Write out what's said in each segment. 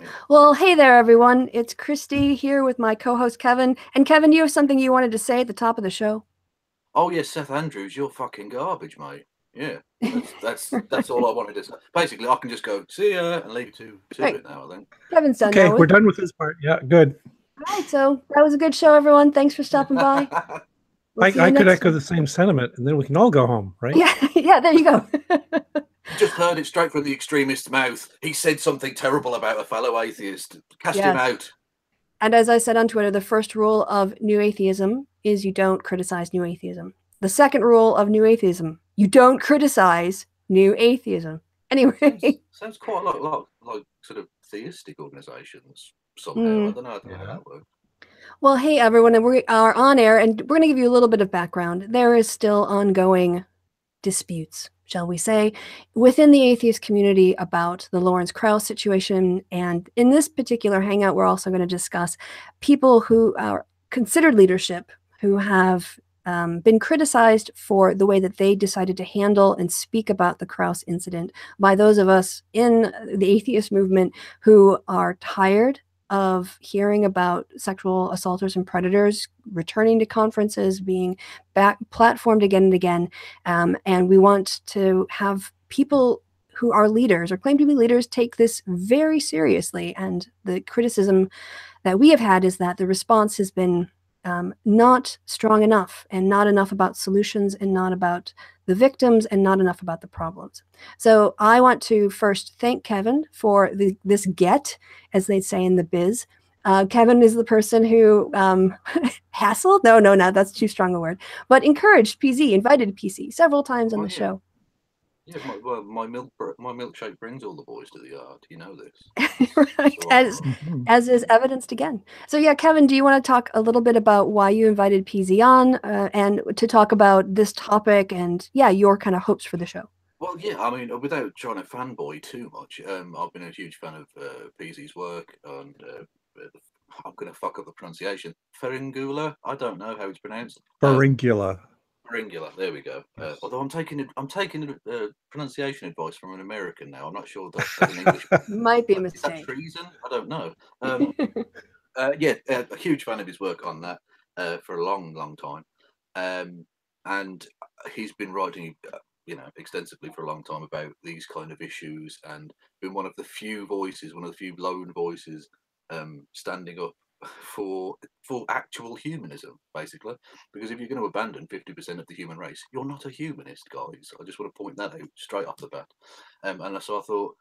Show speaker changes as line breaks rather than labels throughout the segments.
Yeah.
Well, hey there, everyone. It's Kristi here with my co-host Kevin. And Kevin, you have something you wanted to say at the top of the show?
Oh yeah, Seth Andrews, you're fucking garbage, mate. Yeah, that's all I wanted to say. Basically, I can just go see ya and leave you to
Right.
it now. I think.
Kevin's done
Okay,
that
we're
with.
done with this part. Yeah, good.
All right, so that was a good show, everyone. Thanks for stopping by. We'll see you
I could
next
echo
time.
the same sentiment, and then we can all go home, right?
Yeah, yeah, there you go.
You just heard it straight from the extremist's mouth. He said something terrible about a fellow atheist. Cast him out.
And as I said on Twitter, the first rule of New Atheism is you don't criticize New Atheism. The second rule of New Atheism, you don't criticize New Atheism. Anyway.
Sounds quite a lot like sort of theistic organizations somehow. I don't know how that works.
Well, hey, everyone, and we are on air, and we're going to give you a little bit of background. There is still ongoing disputes, shall we say, within the atheist community about the Lawrence Krauss situation. And in this particular hangout, we're also going to discuss people who are considered leadership who have been criticized for the way that they decided to handle and speak about the Krauss incident by those of us in the atheist movement who are tired of hearing about sexual assaulters and predators returning to conferences, being back platformed again and again. And we want to have people who are leaders or claim to be leaders take this very seriously. And the criticism that we have had is that the response has been not strong enough, and not enough about solutions, and not about the victims, and not enough about the problems. So I want to first thank Kevin for this get, as they say in the biz. Kevin is the person who hassled, no, that's too strong a word, but encouraged PZ, invited PC several times on the show.
Yeah, my milkshake brings all the boys to the yard. You know this.
Right, as is evidenced again. So yeah, Kevin, do you want to talk a little bit about why you invited PZ on and to talk about this topic and your kind of hopes for the show?
Well, yeah, I mean, without trying to fanboy too much, I've been a huge fan of PZ's work, and I'm going to fuck up the pronunciation. Feringula, I don't know how it's pronounced.
Feringula.
Feringula, there we go. Although I'm taking pronunciation advice from an American now. I'm not sure that's in English.
Might be a mistake.
Is that treason? I don't know. A huge fan of his work on that for a long time, and he's been writing, extensively for a long time about these kind of issues, and been one of the few lone voices, standing up for actual humanism, basically. Because if you're going to abandon 50% of the human race, you're not a humanist, guys. I just want to point that out straight off the bat. And so I thought,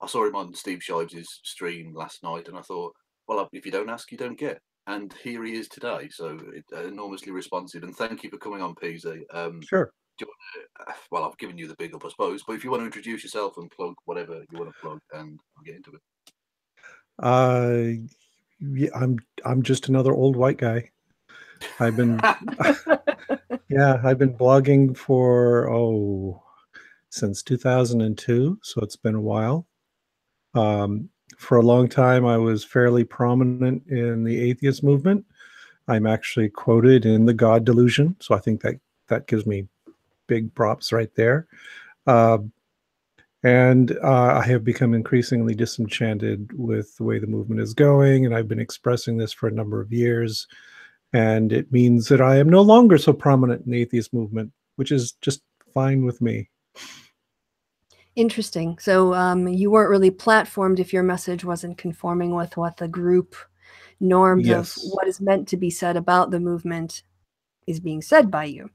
I saw him on Steve Shives' stream last night, and I thought, well, if you don't ask, you don't get. And here he is today, so enormously responsive. And thank you for coming on, PZ.
Sure.
Well, I've given you the big up, I suppose. But if you want to introduce yourself and plug whatever you want to plug, and I'll get into it.
Yeah, I'm just another old white guy. I've been I've been blogging for since 2002, so it's been a while. For a long time, I was fairly prominent in the atheist movement. I'm actually quoted in The God Delusion, so I think that gives me big props right there. And I have become increasingly disenchanted with the way the movement is going, and I've been expressing this for a number of years. And it means that I am no longer so prominent in the atheist movement, which is just fine with me.
Interesting. So you weren't really platformed if your message wasn't conforming with what the group norms of what is meant to be said about the movement is being said by you.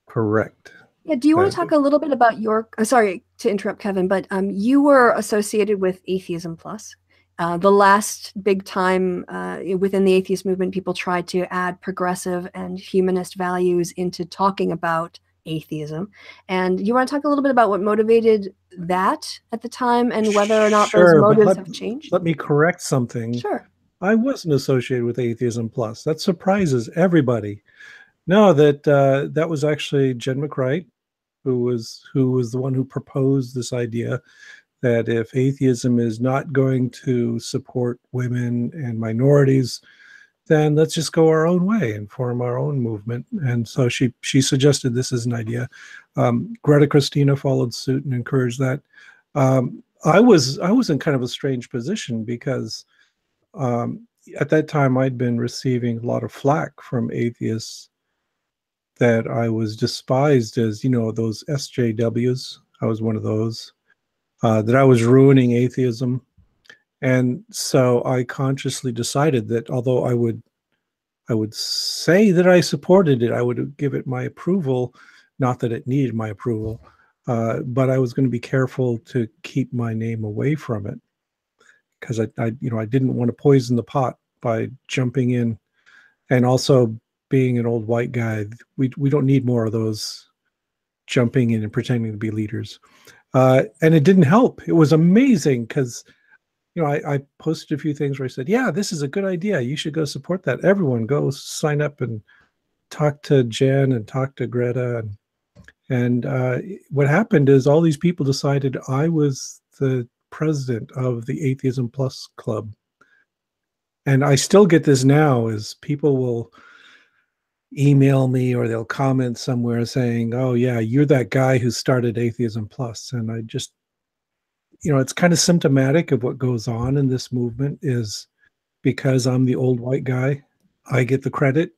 Correct.
Yeah, do you want to talk a little bit about your, sorry to interrupt, Kevin, but you were associated with Atheism Plus. The last big time within the atheist movement, people tried to add progressive and humanist values into talking about atheism. And you want to talk a little bit about what motivated that at the time and whether or not those motives have changed?
Let me correct something.
Sure.
I wasn't associated with Atheism Plus. That surprises everybody. No, that was actually Jen McCright, who was the one who proposed this idea that if atheism is not going to support women and minorities, then let's just go our own way and form our own movement. And so she suggested this as an idea. Greta Christina followed suit and encouraged that. I was in kind of a strange position because at that time I'd been receiving a lot of flack from atheists that I was despised as, those SJWs. I was one of those, that I was ruining atheism. And so I consciously decided that although I would say that I supported it, I would give it my approval, not that it needed my approval, but I was going to be careful to keep my name away from it because I didn't want to poison the pot by jumping in, and also being an old white guy, we don't need more of those jumping in and pretending to be leaders. And it didn't help. It was amazing because I posted a few things where I said, yeah, this is a good idea. You should go support that. Everyone go sign up and talk to Jen and talk to Greta. And what happened is all these people decided I was the president of the Atheism Plus Club. And I still get this now is people will email me or they'll comment somewhere saying, oh yeah, you're that guy who started Atheism Plus. And I just, it's kind of symptomatic of what goes on in this movement is because I'm the old white guy, I get the credit,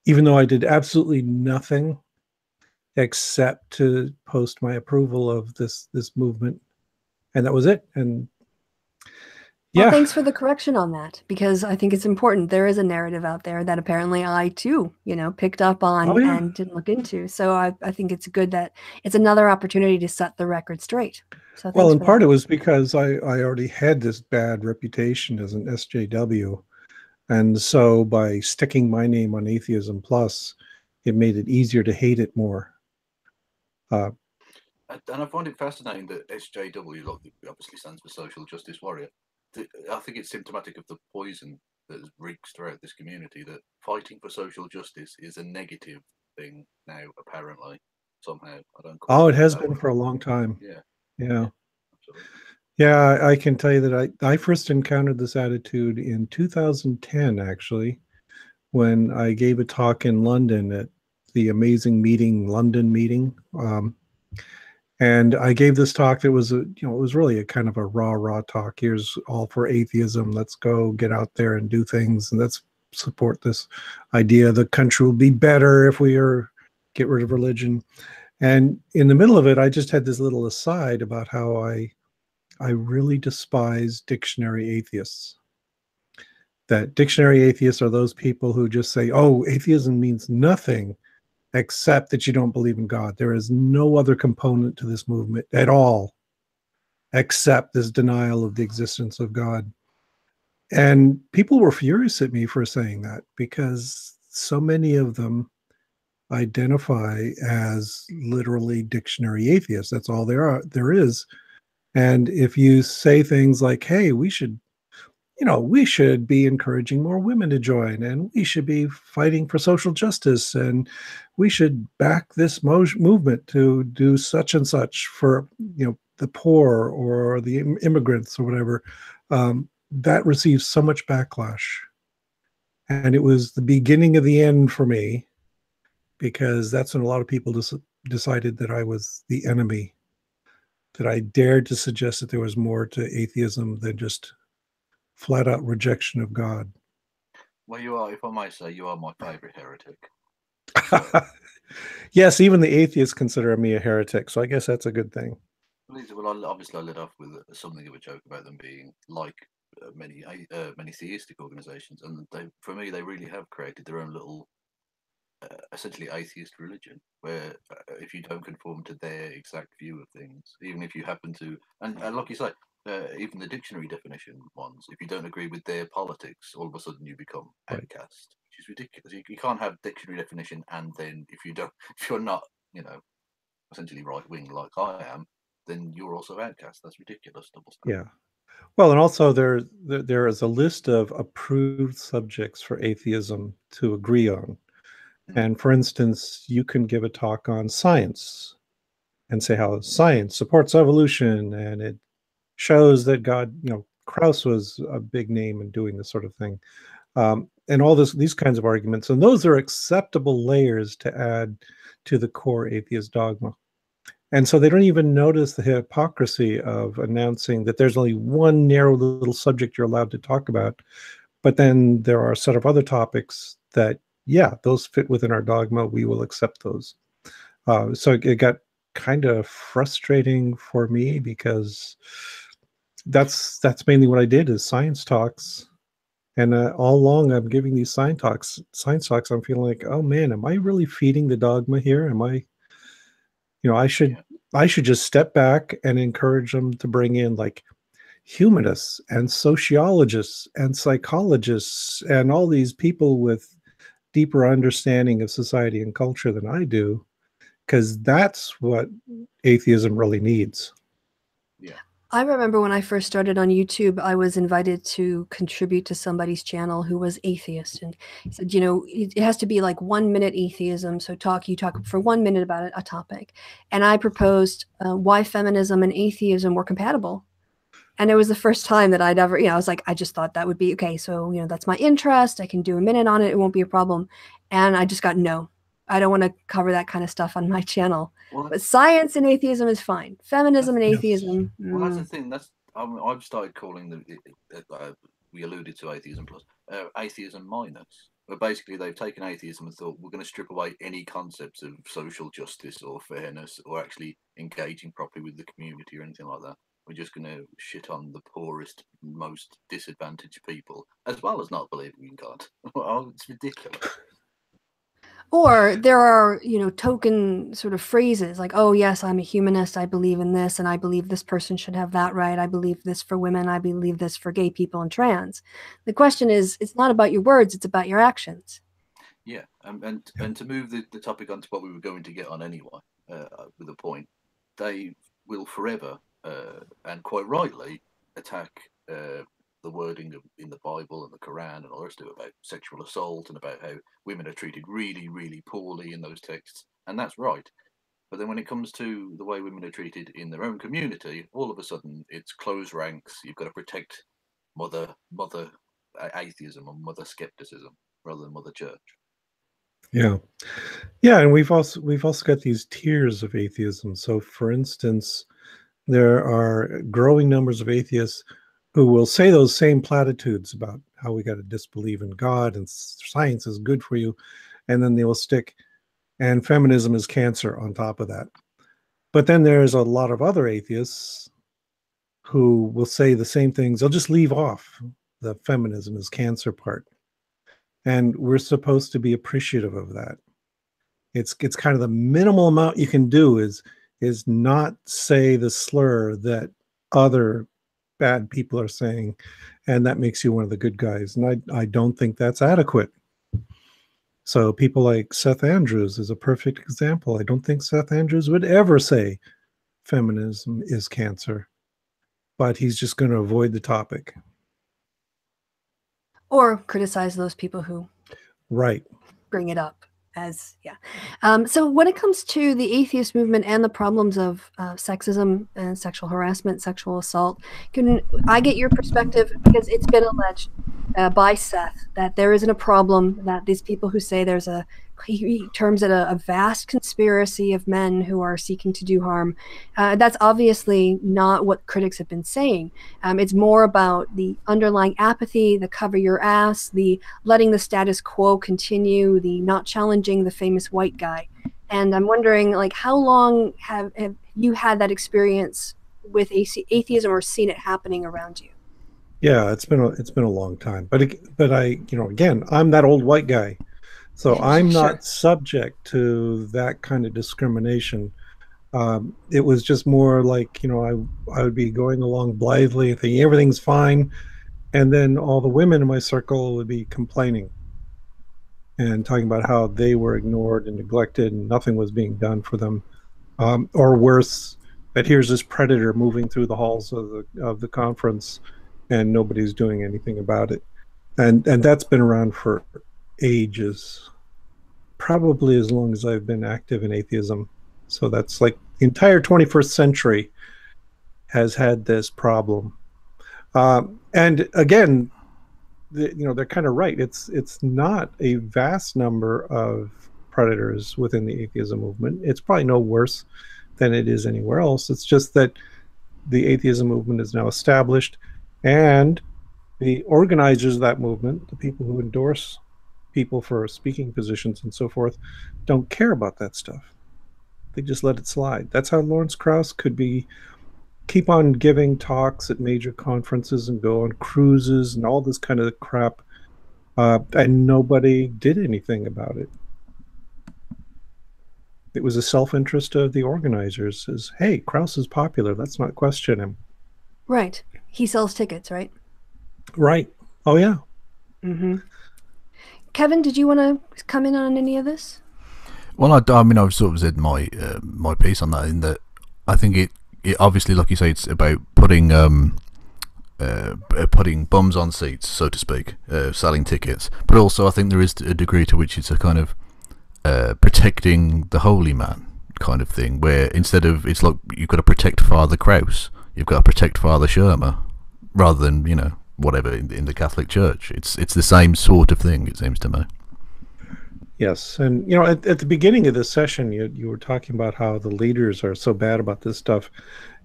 even though I did absolutely nothing except to post my approval of this movement. And that was it. And
well, thanks for the correction on that, because I think it's important. There is a narrative out there that apparently I too, picked up on and didn't look into. So I think it's good that it's another opportunity to set the record straight. So
well, in part it was because I already had this bad reputation as an SJW. And so by sticking my name on Atheism Plus, it made it easier to hate it more.
And I find it fascinating that SJW obviously stands for Social Justice Warrior. I think it's symptomatic of the poison that reeks throughout this community, that fighting for social justice is a negative thing now, apparently, somehow. I don't.
It has been for a long time.
Yeah.
Absolutely. Yeah, I can tell you that I first encountered this attitude in 2010, actually, when I gave a talk in London at the Amazing Meeting London meeting. And I gave this talk that was it was really a kind of a raw talk. Here's all for atheism. Let's go get out there and do things. And let's support this idea the country will be better if we get rid of religion. And in the middle of it, I just had this little aside about how I really despise dictionary atheists. That dictionary atheists are those people who just say, oh, atheism means nothing except that you don't believe in God. There is no other component to this movement at all, except this denial of the existence of God. And people were furious at me for saying that because so many of them identify as literally dictionary atheists. That's all there is. And if you say things like, hey, we should be encouraging more women to join, and we should be fighting for social justice, and we should back this movement to do such and such for, the poor or the immigrants or whatever, that receives so much backlash. And it was the beginning of the end for me, because that's when a lot of people decided that I was the enemy, that I dared to suggest that there was more to atheism than just flat out rejection of God.
Well, you are, if I may say, you are my favorite heretic.
Yes, even the atheists consider me a heretic, so I guess that's a good thing.
Well, obviously I led off with something of a joke about them being like many theistic organizations, and for me they really have created their own little essentially atheist religion, where if you don't conform to their exact view of things, even if you happen to, and like you say, even the dictionary definition ones, if you don't agree with their politics, all of a sudden you become outcast, which is ridiculous. You can't have dictionary definition and then if you're not, essentially right wing like I am, then you're also outcast. That's ridiculous. Double standard.
Yeah. Well, and also there is a list of approved subjects for atheism to agree on. And for instance, you can give a talk on science and say how science supports evolution and it shows that God, Krauss was a big name in doing this sort of thing. And all these kinds of arguments. And those are acceptable layers to add to the core atheist dogma. And so they don't even notice the hypocrisy of announcing that there's only one narrow little subject you're allowed to talk about. But then there are a set of other topics that, yeah, those fit within our dogma. We will accept those. So it got kind of frustrating for me, because that's mainly what I did, is science talks. And all along I'm giving these science talks, I'm feeling like, oh man, am I really feeding the dogma here? Am I, I should just step back and encourage them to bring in like humanists and sociologists and psychologists and all these people with deeper understanding of society and culture than I do, because that's what atheism really needs.
Yeah.
I remember when I first started on YouTube, I was invited to contribute to somebody's channel who was atheist, and he said, it has to be like 1 minute atheism. So you talk for 1 minute about a topic. And I proposed why feminism and atheism were compatible. And it was the first time that I'd ever, I was like, I just thought that would be okay. So, that's my interest. I can do a minute on it. It won't be a problem. And I just got no. I don't want to cover that kind of stuff on my channel. Well, but science and atheism is fine. Feminism and atheism.
Well, that's the thing. I've started calling we alluded to atheism plus, atheism minus. But basically, they've taken atheism and thought, we're going to strip away any concepts of social justice or fairness or actually engaging properly with the community or anything like that. We're just going to shit on the poorest, most disadvantaged people, as well as not believing in God. Oh, it's ridiculous.
Or there are, token sort of phrases like, oh, yes, I'm a humanist. I believe in this, and I believe this person should have that right. I believe this for women. I believe this for gay people and trans. The question is, it's not about your words. It's about your actions.
Yeah. And to move the topic onto what we were going to get on anyway, with a point, they will forever, and quite rightly, attack the wording in the Bible and the Quran and all the rest of it about sexual assault and about how women are treated really, really poorly in those texts. And that's right. But then when it comes to the way women are treated in their own community, all of a sudden it's closed ranks. You've got to protect mother atheism or mother skepticism rather than mother church.
Yeah. Yeah. And we've also got these tiers of atheism. So for instance, there are growing numbers of atheists who will say those same platitudes about how we got to disbelieve in God and science is good for you. And then they will stick, and feminism is cancer on top of that. But then there's a lot of other atheists who will say the same things. They'll just leave off the feminism is cancer part. And we're supposed to be appreciative of that. It's kind of the minimal amount you can do is not say the slur that other bad people are saying, and that makes you one of the good guys. And I don't think that's adequate. So people like Seth Andrews is a perfect example. I don't think Seth Andrews would ever say feminism is cancer, but he's just going to avoid the topic.
Or criticize those people who bring it up. So when it comes to the atheist movement and the problems of sexism and sexual harassment, sexual assault, can I get your perspective? Because it's been alleged by Seth that there isn't a problem, that these people who say there's he terms it a vast conspiracy of men who are seeking to do harm. That's obviously not what critics have been saying. It's more about the underlying apathy, the cover your ass, the letting the status quo continue, the not challenging the famous white guy. And I'm wondering, like, how long have you had that experience with atheism or seen it happening around you?
Yeah, it's been a long time. But I, again, I'm that old white guy. So I'm not subject to that kind of discrimination. It was just more like, I would be going along blithely thinking everything's fine. And then all the women in my circle would be complaining and talking about how they were ignored and neglected and nothing was being done for them. Or worse, that here's this predator moving through the halls of the conference and nobody's doing anything about it. And that's been around for ages, probably as long as I've been active in atheism. So that's like the entire 21st century has had this problem. And again, they're kind of right. It's not a vast number of predators within the atheism movement. It's probably no worse than it is anywhere else. It's just that the atheism movement is now established, and the organizers of that movement, the people who endorse people for speaking positions and so forth, don't care about that stuff. They just let it slide. That's how Lawrence Krauss could keep on giving talks at major conferences and go on cruises and all this kind of crap, and nobody did anything about it. It was a self-interest of the organizers. Is, hey, Krauss is popular. Let's not question him.
Right. He sells tickets, right?
Right. Oh, yeah.
Mm-hmm. Kevin, did you want to come in on any of this?
Well, I mean, I've sort of said my my piece on that, in that I think it obviously, like you say, it's about putting bums on seats, so to speak, selling tickets. But also, I think there is a degree to which it's a kind of protecting the holy man kind of thing, where instead of, it's like you've got to protect Father Krauss, you've got to protect Father Schirmer, rather than, you know, whatever in the Catholic Church. It's the same sort of thing, it seems to me.
Yes, and you know, at the beginning of this session, you were talking about how the leaders are so bad about this stuff,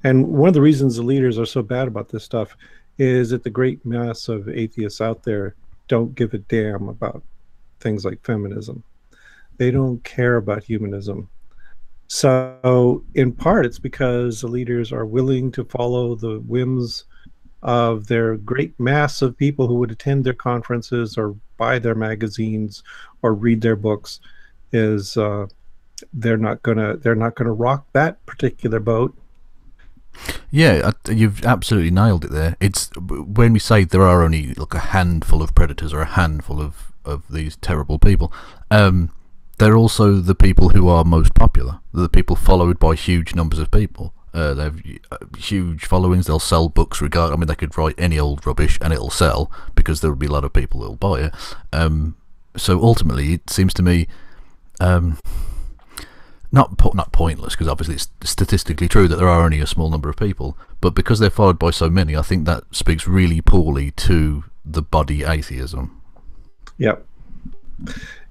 and one of the reasons the leaders are so bad about this stuff is that the great mass of atheists out there don't give a damn about things like feminism. They don't care about humanism. So in part, it's because the leaders are willing to follow the whims of their great mass of people who would attend their conferences or buy their magazines or read their books. Is they're not gonna rock that particular boat.
Yeah, you've absolutely nailed it there. It's when we say there are only like a handful of predators or a handful of these terrible people, they're also the people who are most popular. They're the people followed by huge numbers of people. They have huge followings. They'll sell books I mean, they could write any old rubbish and it'll sell because there'll be a lot of people who'll buy it. So ultimately, it seems to me not pointless, because obviously it's statistically true that there are only a small number of people, but because they're followed by so many, I think that speaks really poorly to the body atheism.
Yep.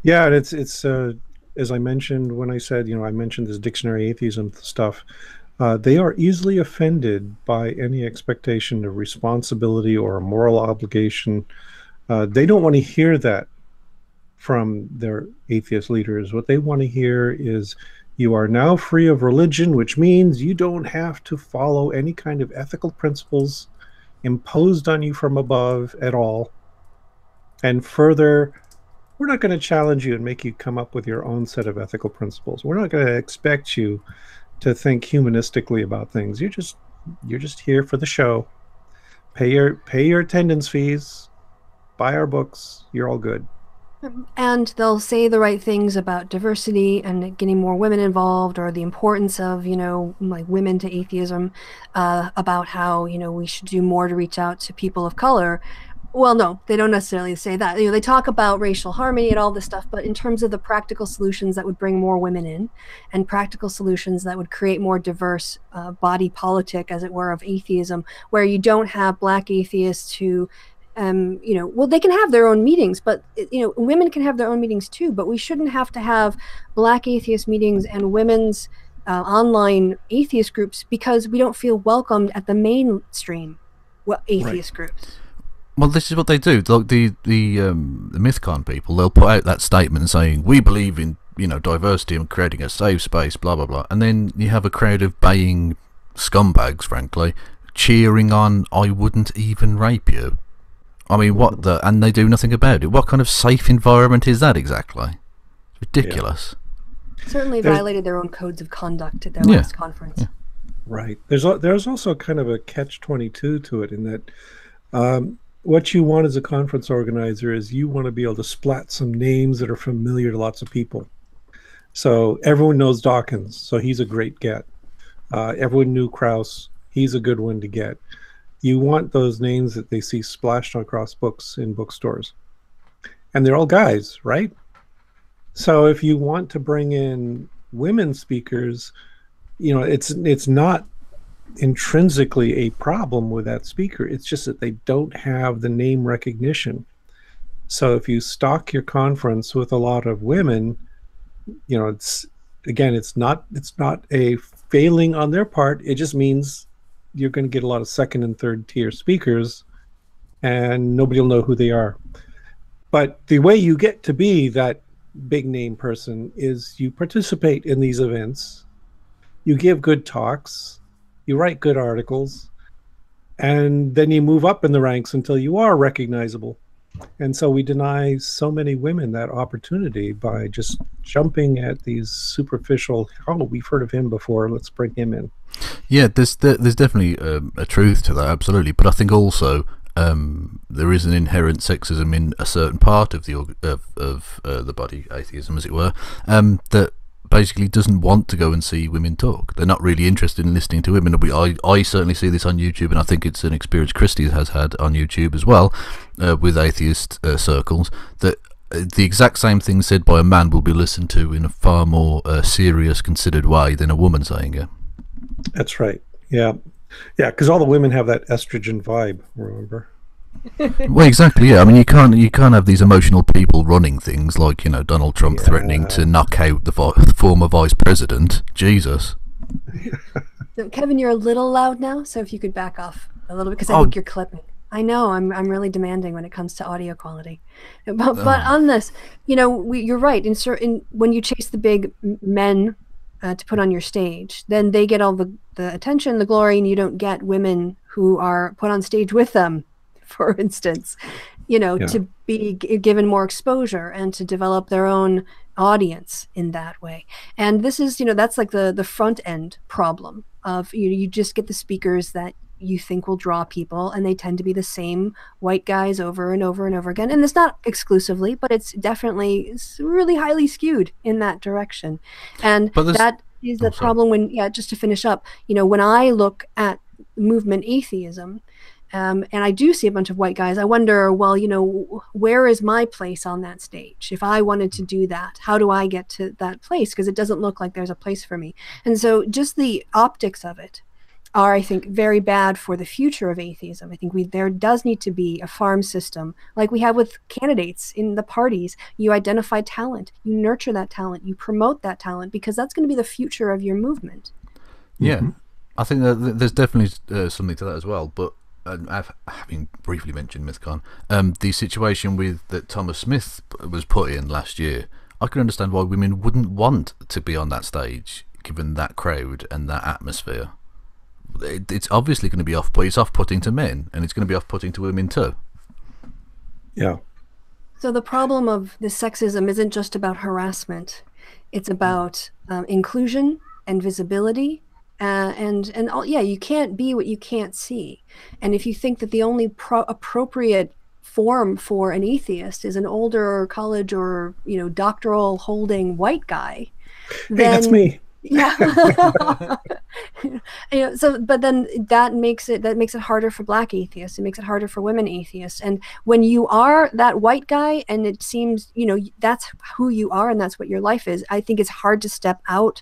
Yeah, and it's as I mentioned when I said, you know, I mentioned this dictionary atheism stuff. They are easily offended by any expectation of responsibility or a moral obligation. They don't want to hear that from their atheist leaders. What they want to hear is, you are now free of religion, which means you don't have to follow any kind of ethical principles imposed on you from above at all. And further, we're not going to challenge you and make you come up with your own set of ethical principles. We're not going to expect you to think humanistically about things. You're just here for the show. Pay your attendance fees, buy our books, you're all good.
And they'll say the right things about diversity and getting more women involved, or the importance of, you know, like women to atheism, about how, you know, we should do more to reach out to people of color. Well, no, they don't necessarily say that. You know, they talk about racial harmony and all this stuff, but in terms of the practical solutions that would bring more women in, and practical solutions that would create more diverse body politic, as it were, of atheism, where you don't have Black atheists who, you know, well, they can have their own meetings, but, you know, women can have their own meetings too, but we shouldn't have to have Black atheist meetings and women's online atheist groups because we don't feel welcomed at the mainstream atheist groups.
Well, this is what they do. The MythCon people, they'll put out that statement saying, we believe in, you know, diversity and creating a safe space, blah, blah, blah. And then you have a crowd of baying scumbags, frankly, cheering on, I wouldn't even rape you. I mean, and they do nothing about it. What kind of safe environment is that exactly? It's ridiculous.
Yeah. Certainly violated their own codes of conduct at their last conference.
Yeah.
Right. There's also kind of a catch-22 to it, in that what you want as a conference organizer is you want to be able to splat some names that are familiar to lots of people. So everyone knows Dawkins, so he's a great get. Everyone knew Krauss, he's a good one to get. You want those names that they see splashed across books in bookstores. And they're all guys, right? So if you want to bring in women speakers, you know, it's not intrinsically a problem with that speaker. It's just that they don't have the name recognition. So if you stock your conference with a lot of women, you know, it's not a failing on their part. It just means you're going to get a lot of second and third tier speakers, and nobody will know who they are. But the way you get to be that big name person is you participate in these events, you give good talks, you write good articles, and then you move up in the ranks until you are recognizable. And so we deny so many women that opportunity by just jumping at these superficial, oh, we've heard of him before, let's bring him in.
Yeah, there's definitely a truth to that, absolutely. But I think also there is an inherent sexism in a certain part of the body, atheism as it were, that basically doesn't want to go and see women talk. They're not really interested in listening to women. I certainly see this on YouTube, and I think it's an experience Kristi has had on YouTube as well, with atheist circles, that the exact same thing said by a man will be listened to in a far more serious, considered way than a woman saying it.
That's right. Yeah, because all the women have that estrogen vibe, remember?
Well, exactly. Yeah, I mean, you can't have these emotional people running things like, you know, Donald Trump threatening to knock out the former vice president. Jesus.
So, Kevin, you're a little loud now, so if you could back off a little bit, because I think you're clipping. I know I'm really demanding when it comes to audio quality, but on this, you know, you're right. When you chase the big men to put on your stage, then they get all the attention, the glory, and you don't get women who are put on stage with them, for instance, you know, to be given more exposure and to develop their own audience in that way. And this is, you know, that's like the front end problem of, you just get the speakers that you think will draw people, and they tend to be the same white guys over and over and over again. And it's not exclusively, but it's definitely really highly skewed in that direction. And that is the problem when, just to finish up, you know, when I look at movement atheism, and I do see a bunch of white guys, I wonder, well, you know, where is my place on that stage? If I wanted to do that, how do I get to that place? Because it doesn't look like there's a place for me. And so just the optics of it are, I think, very bad for the future of atheism. I think there does need to be a farm system like we have with candidates in the parties. You identify talent, you nurture that talent, you promote that talent, because that's going to be the future of your movement.
Yeah, I think that there's definitely something to that as well. But having briefly mentioned MythCon, the situation that Thomas Smith was put in last year, I can understand why women wouldn't want to be on that stage, given that crowd and that atmosphere. It's obviously going to be it's off-putting to men, and it's going to be off-putting to women too.
Yeah.
So the problem of the sexism isn't just about harassment; it's about inclusion and visibility, you can't be what you can't see. And if you think that the only appropriate form for an atheist is an older college or, you know, doctoral holding white guy, then,
hey, that's me.
Yeah. You know, so, but then that makes it harder for Black atheists. It makes it harder for women atheists. And when you are that white guy, and it seems, you know, that's who you are and that's what your life is, I think it's hard to step out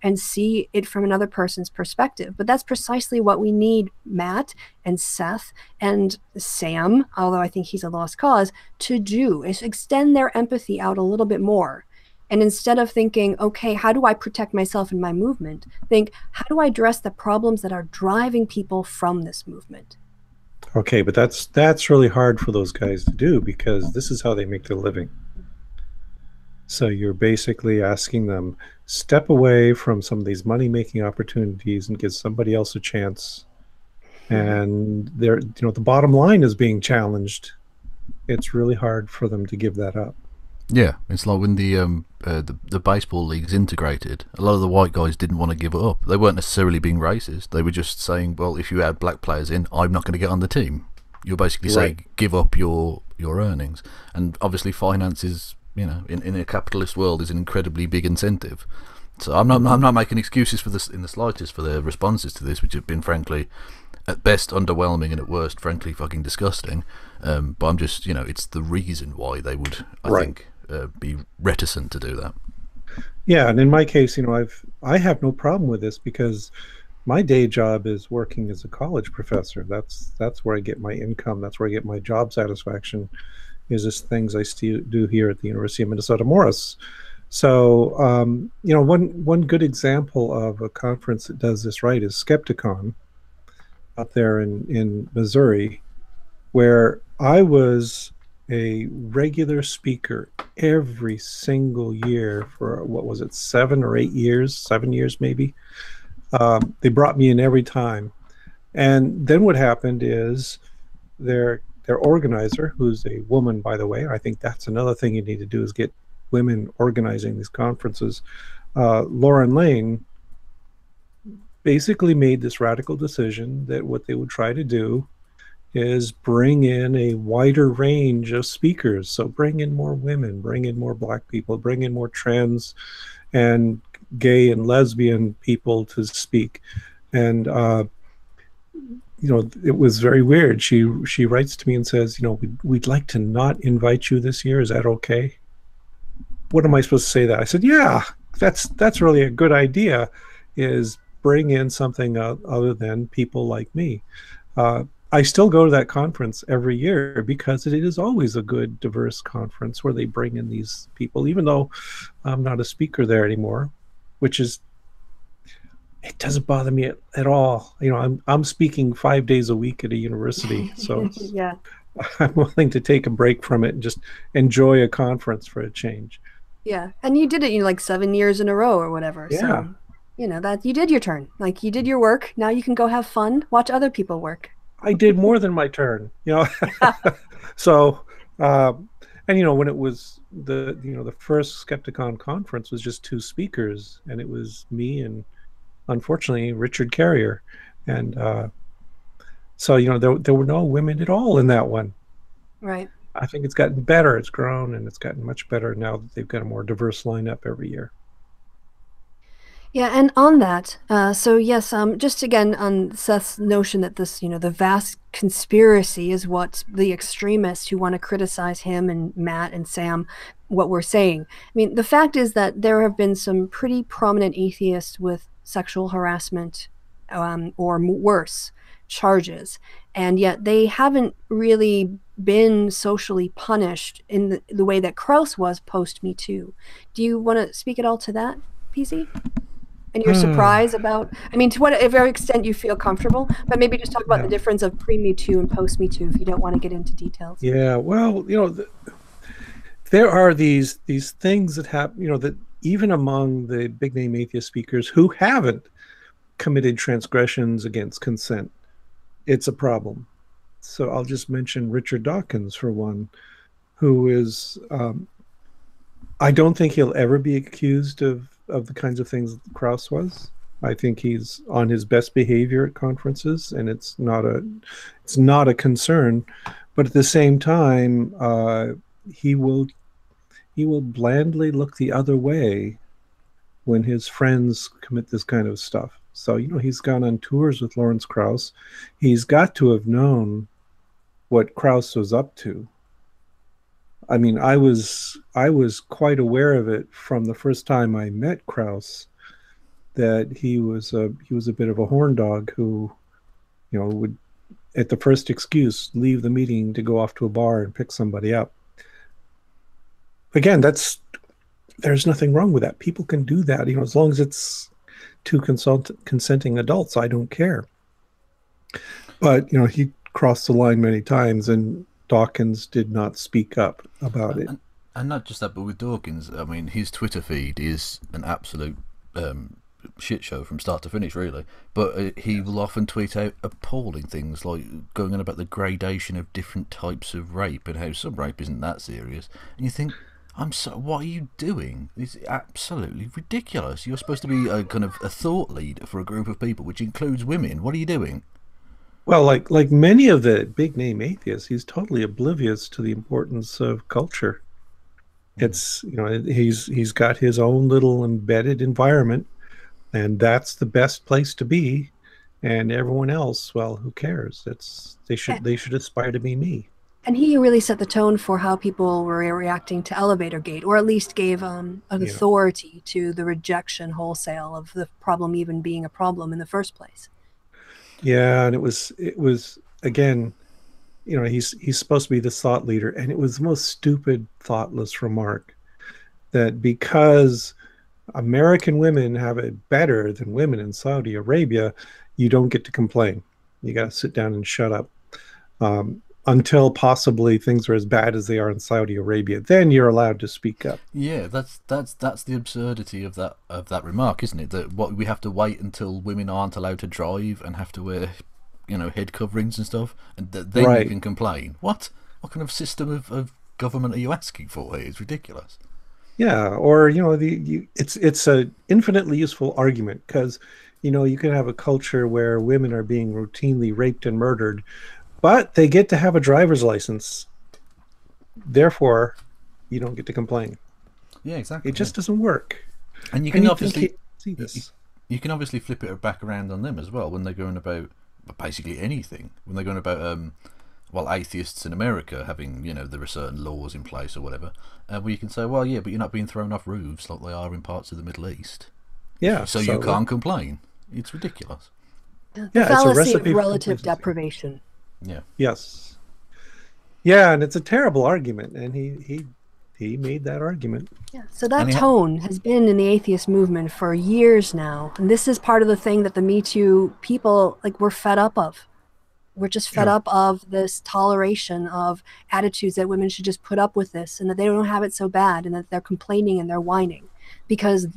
and see it from another person's perspective. But that's precisely what we need Matt and Seth and Sam, although I think he's a lost cause, to do, is extend their empathy out a little bit more. And instead of thinking, okay, how do I protect myself and my movement, think, how do I address the problems that are driving people from this movement?
Okay, but that's really hard for those guys to do, because this is how they make their living. So you're basically asking them, step away from some of these money-making opportunities and give somebody else a chance. And they're, you know, the bottom line is being challenged. It's really hard for them to give that up.
Yeah, it's like when the baseball leagues integrated, a lot of the white guys didn't want to give it up. They weren't necessarily being racist. They were just saying, well, if you add black players in, I'm not going to get on the team. You're basically saying, give up your earnings. And obviously finance is, you know, in a capitalist world, is an incredibly big incentive. So I'm not making excuses for this in the slightest for their responses to this, which have been, frankly, at best underwhelming and at worst, frankly, fucking disgusting. But I'm just, you know, it's the reason why they would, I think, be reticent to do that.
Yeah, and in my case, you know, I have no problem with this, because my day job is working as a college professor. That's where I get my income. That's where I get my job satisfaction. Is this things I still do here at the University of Minnesota Morris. So, one good example of a conference that does this right is Skepticon up there in Missouri, where I was a regular speaker every single year for, what was it, 7 or 8 years, 7 years maybe. They brought me in every time. And then what happened is their organizer, who's a woman, by the way, I think that's another thing you need to do, is get women organizing these conferences. Lauren Lane basically made this radical decision that what they would try to do is bring in a wider range of speakers. So bring in more women, bring in more Black people, bring in more trans and gay and lesbian people to speak. And it was very weird. She writes to me and says, we'd like to not invite you this year. Is that okay? What am I supposed to say to that? I said, yeah, that's really a good idea, is bring in something other than people like me. I still go to that conference every year because it is always a good, diverse conference where they bring in these people, even though I'm not a speaker there anymore, it doesn't bother me at all. I'm speaking 5 days a week at a university, so
Yeah.
I'm willing to take a break from it and just enjoy a conference for a change.
Yeah. And you did it, like 7 years in a row or whatever.
Yeah.
So, that you did your turn. Like, you did your work. Now you can go have fun, watch other people work.
I did more than my turn, So, when it was the first Skepticon conference was just 2 speakers, and it was me and, unfortunately, Richard Carrier. And so, there were no women at all in that one.
Right.
I think it's gotten better. It's grown, and it's gotten much better now that they've got a more diverse lineup every year.
Yeah, and on that, so yes, just again on Seth's notion that this, the vast conspiracy is what the extremists who want to criticize him and Matt and Sam, what we're saying. I mean, the fact is that there have been some pretty prominent atheists with sexual harassment or worse charges, and yet they haven't really been socially punished in the way that Krauss was post Me Too. Do you want to speak at all to that, PC? And your surprise about, to whatever extent you feel comfortable, but maybe just talk about the difference of pre-Me Too and post-Me Too if you don't want to get into details.
Yeah, well, there are these things that happen, that even among the big name atheist speakers who haven't committed transgressions against consent, it's a problem. So I'll just mention Richard Dawkins for one, who is, I don't think he'll ever be accused of the kinds of things that Krauss was. I think he's on his best behavior at conferences, and it's not a concern. But at the same time, he will blandly look the other way when his friends commit this kind of stuff. So he's gone on tours with Lawrence Krauss. He's got to have known what Krauss was up to. I was quite aware of it from the first time I met Krauss, that he was a bit of a horn dog who, would, at the first excuse, leave the meeting to go off to a bar and pick somebody up. Again, there's nothing wrong with that. People can do that, as long as it's 2 consenting adults. I don't care. But he crossed the line many times, and Dawkins did not speak up about it.
And not just that, but with Dawkins, his Twitter feed is an absolute shit show from start to finish, really. But he will often tweet out appalling things, like going on about the gradation of different types of rape and how some rape isn't that serious. And you think, what are you doing? It's absolutely ridiculous. You're supposed to be a kind of a thought leader for a group of people, which includes women. What are you doing?
Well, like many of the big name atheists, he's totally oblivious to the importance of culture. It's he's got his own little embedded environment, and that's the best place to be. And everyone else, well, who cares? They should aspire to be me.
And he really set the tone for how people were reacting to Elevator Gate, or at least gave an authority to the rejection wholesale of the problem even being a problem in the first place.
Yeah, and it was again, he's supposed to be the thought leader, and it was the most stupid, thoughtless remark that because American women have it better than women in Saudi Arabia, you don't get to complain. You got to sit down and shut up. Until possibly things are as bad as they are in Saudi Arabia, then you're allowed to speak up.
Yeah, that's the absurdity of that remark, isn't it? That what we have to wait until women aren't allowed to drive and have to wear, head coverings and stuff, and then you can complain. What kind of system of government are you asking for here? It's ridiculous.
Yeah, or it's a infinitely useful argument, because you can have a culture where women are being routinely raped and murdered, but they get to have a driver's license. Therefore, you don't get to complain.
Yeah, exactly.
It just doesn't work.
And you can
obviously see this.
You can obviously flip it back around on them as well when they're going about basically anything. When they're going about atheists in America having, there are certain laws in place or whatever, where you can say, well, yeah, but you're not being thrown off roofs like they are in parts of the Middle East.
Yeah.
So you can't complain. It's ridiculous.
The
it's a
fallacy
recipe
of
for
relative
complacency.
deprivation.
Yeah.
Yes. Yeah, and it's a terrible argument, and he made that argument.
Yeah. So that tone has been in the atheist movement for years now, and this is part of the thing that the Me Too people we're fed up of. We're just fed up of this toleration of attitudes that women should just put up with this, and that they don't have it so bad, and that they're complaining and they're whining. Because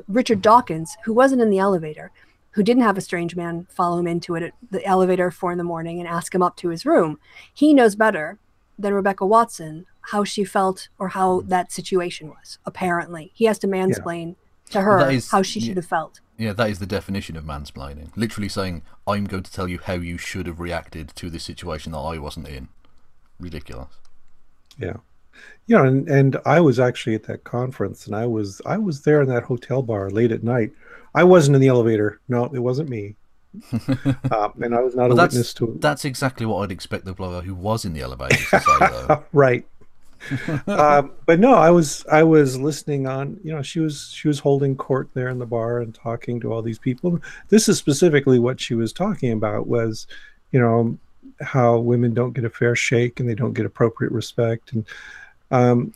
Richard Dawkins, who wasn't in the elevator, who didn't have a strange man follow him into it at the elevator at 4 a.m. and ask him up to his room, he knows better than Rebecca Watson how she felt or how that situation was. Apparently, he has to mansplain to her how she should have felt.
Yeah, that is the definition of mansplaining. Literally saying, I'm going to tell you how you should have reacted to this situation that I wasn't in. Ridiculous.
Yeah. And I was actually at that conference, and I was there in that hotel bar late at night. I wasn't in the elevator. No, it wasn't me. And I was not a witness to it.
That's exactly what I'd expect the blogger who was in the elevator to say, though.
Right. But no, I was listening on. She was holding court there in the bar and talking to all these people. This is specifically what she was talking about, was how women don't get a fair shake and they don't get appropriate respect. And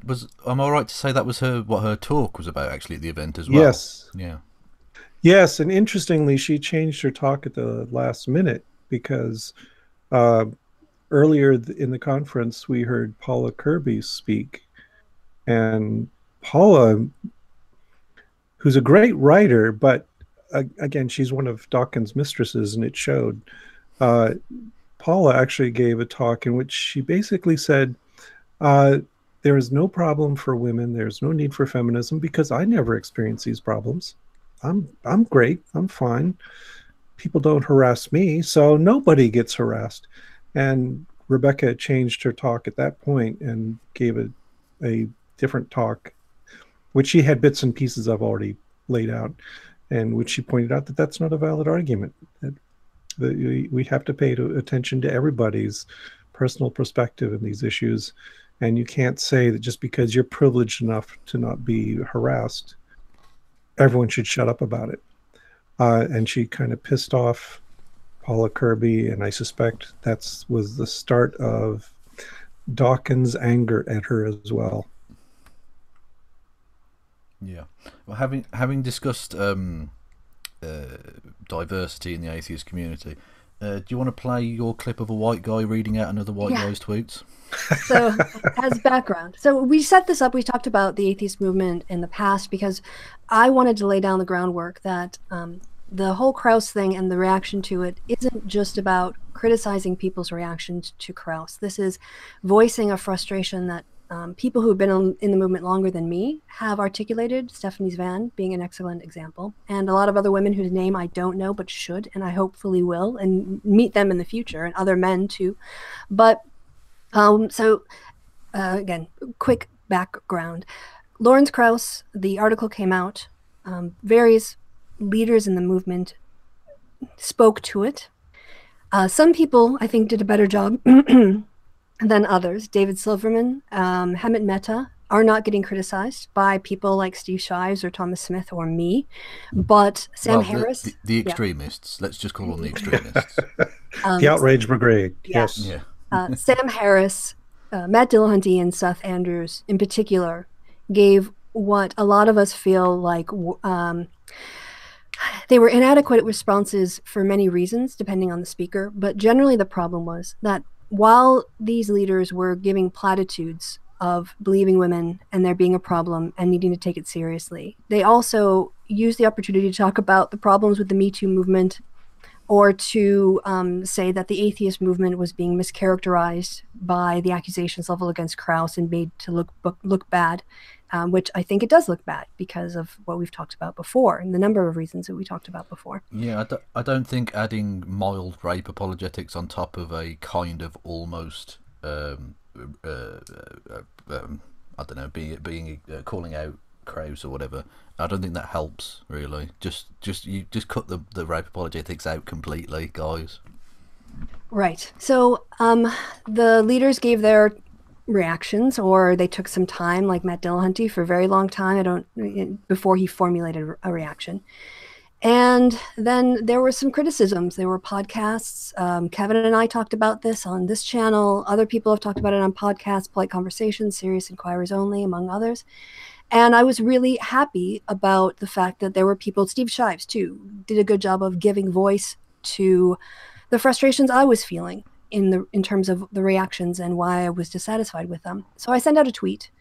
was am I right to say that was what her talk was about actually at the event as well?
Yes.
Yeah.
Yes, and interestingly, she changed her talk at the last minute, because earlier in the conference we heard Paula Kirby speak, and Paula, who's a great writer, but again, she's one of Dawkins' mistresses, and it showed. Paula actually gave a talk in which she basically said, there is no problem for women. There's no need for feminism, because I never experienced these problems. I'm great. I'm fine. People don't harass me, so nobody gets harassed. And Rebecca changed her talk at that point and gave a different talk, which she had bits and pieces of already laid out, and which she pointed out that that's not a valid argument. That we have to pay attention to everybody's personal perspective in these issues. And you can't say that just because you're privileged enough to not be harassed, everyone should shut up about it. And she kind of pissed off Paula Kirby, and I suspect that was the start of Dawkins' anger at her as well.
Yeah. Well, having discussed diversity in the atheist community, do you want to play your clip of a white guy reading out another white guy's tweets?
So, as background, so we set this up. We talked about the atheist movement in the past because I wanted to lay down the groundwork that the whole Krauss thing and the reaction to it isn't just about criticizing people's reactions to Krauss. This is voicing a frustration that people who've been in the movement longer than me have articulated, Stephanie Zvan being an excellent example, and a lot of other women whose name I don't know but should, and I hopefully will, and meet them in the future, and other men too. But again, quick background. Lawrence Krauss, the article came out, various leaders in the movement spoke to it. Some people, I think, did a better job than others. David Silverman, him.That are not getting criticized by people like Steve Shives or Thomas Smith or me, but Sam Harris.
The extremists, let's just call them the extremists.
The outrage brigade, yes.
Yeah.
Sam Harris, Matt Dillahunty, and Seth Andrews in particular gave what a lot of us feel like they were inadequate responses for many reasons, depending on the speaker. But generally, the problem was that while these leaders were giving platitudes of believing women and there being a problem and needing to take it seriously, they also used the opportunity to talk about the problems with the Me Too movement, or to say that the atheist movement was being mischaracterized by the accusations leveled against Krauss and made to look bad, which I think it does look bad because of what we've talked about before and the number of reasons that we talked about before.
Yeah, I don't think adding mild rape apologetics on top of a kind of almost I don't know, being calling out Krauss or whatever, I don't think that helps really. Just cut the rape apologetics out completely, guys.
Right. So the leaders gave their reactions, or they took some time, like Matt Dillahunty, for a very long time. Before he formulated a reaction. And then there were some criticisms. There were podcasts. Kevin and I talked about this on this channel. Other people have talked about it on podcasts, Polite Conversations, Serious Inquiries Only, among others. And I was really happy about the fact that there were people, Steve Shives too, did a good job of giving voice to the frustrations I was feeling in terms of the reactions and why I was dissatisfied with them. So I sent out a tweet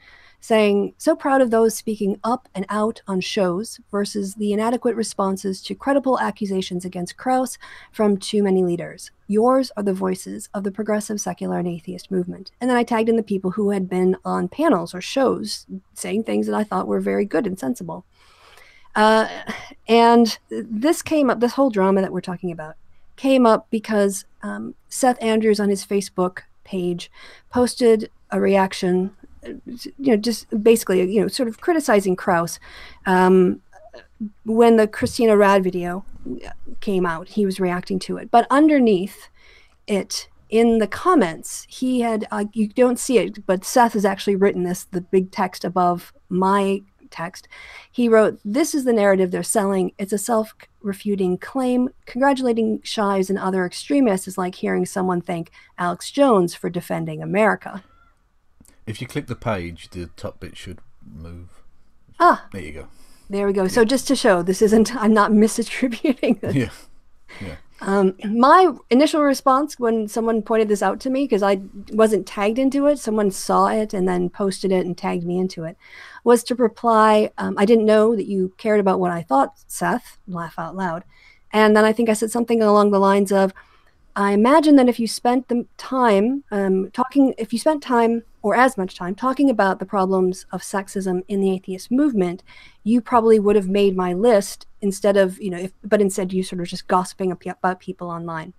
saying, so proud of those speaking up and out on shows versus the inadequate responses to credible accusations against Krauss from too many leaders. Yours are the voices of the progressive, secular, and atheist movement. And then I tagged in the people who had been on panels or shows saying things that I thought were very good and sensible. And this came up, this whole drama that we're talking about, came up because Seth Andrews on his Facebook page posted a reaction, just basically, sort of criticizing Krauss. When the Christina Rad video came out, he was reacting to it. But underneath it, in the comments, he had, you don't see it, but Seth has actually written this, the big text above my text. He wrote, "This is the narrative they're selling. It's a self-refuting claim. Congratulating Shives and other extremists is like hearing someone thank Alex Jones for defending America."
If you click the page, the top bit should move. There you go.
There we go. Yeah. So just to show, this isn't, I'm not misattributing this.
Yeah.
My initial response when someone pointed this out to me, because I wasn't tagged into it, someone saw it and then posted it and tagged me into it, was to reply, I didn't know that you cared about what I thought, Seth, laugh out loud. And then I think I said something along the lines of, I imagine that if you spent the time or as much time talking about the problems of sexism in the atheist movement, you probably would have made my list instead of, but instead you sort of just gossiping about people online.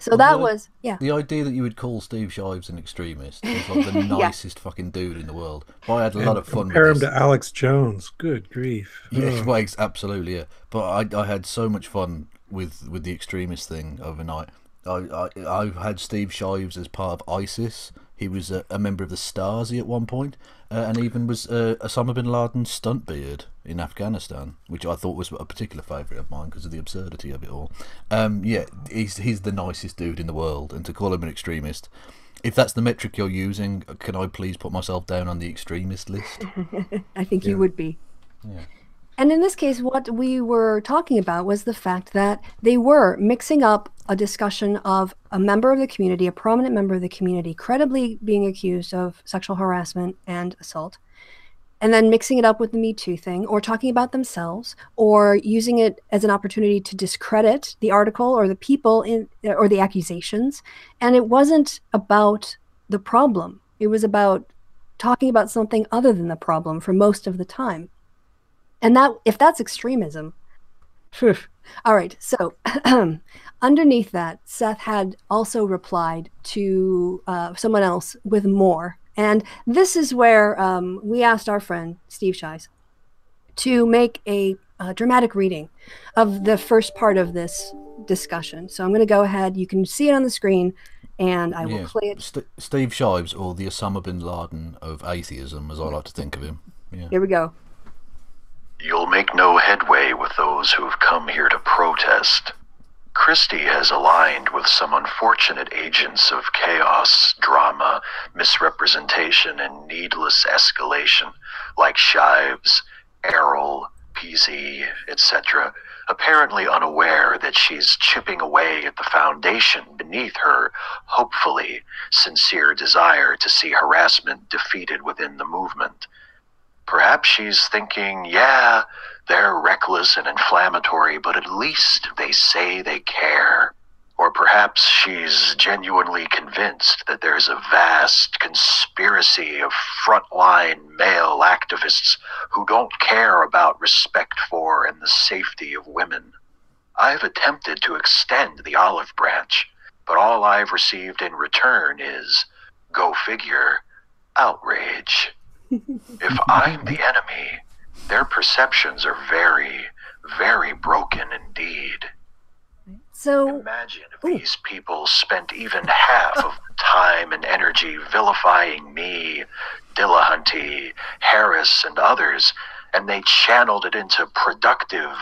So that was, yeah.
The idea that you would call Steve Shives an extremist is like the nicest fucking dude in the world. But I had a lot of fun with this.
Compare him to Alex Jones. Good grief.
Yeah, well, absolutely, yeah. But I had so much fun with the extremist thing overnight. I had Steve Shives as part of ISIS. He was a member of the Stasi at one point, and even was Osama bin Laden's stunt beard in Afghanistan, which I thought was a particular favourite of mine because of the absurdity of it all. Yeah, he's the nicest dude in the world, and to call him an extremist, if that's the metric you're using, can I please put myself down on the extremist list?
I think you would be.
Yeah.
And in this case, what we were talking about was the fact that they were mixing up a discussion of a member of the community, a prominent member of the community, credibly being accused of sexual harassment and assault, and then mixing it up with the Me Too thing, or talking about themselves, or using it as an opportunity to discredit the article or the people or the accusations. And it wasn't about the problem. It was about talking about something other than the problem for most of the time. And that, if that's extremism, phew. All right. So underneath that, Seth had also replied to someone else with more. And this is where we asked our friend, Steve Shives, to make a dramatic reading of the first part of this discussion. So I'm going to go ahead. You can see it on the screen, and I will play it.
Steve Shives, or the Osama bin Laden of atheism, as I like to think of him. Yeah.
Here we go.
You'll make no headway with those who have come here to protest. Kristi has aligned with some unfortunate agents of chaos, drama, misrepresentation, and needless escalation, like Shives, Errol, PZ, etc., apparently unaware that she's chipping away at the foundation beneath her, hopefully sincere desire to see harassment defeated within the movement. Perhaps she's thinking, yeah, they're reckless and inflammatory, but at least they say they care. Or perhaps she's genuinely convinced that there's a vast conspiracy of frontline male activists who don't care about respect for and the safety of women. I've attempted to extend the olive branch, but all I've received in return is, go figure, outrage. If I'm the enemy, their perceptions are very, very broken indeed.
So
imagine if these people spent even half of the time and energy vilifying me, Dillahunty, Harris, and others, and they channeled it into productive,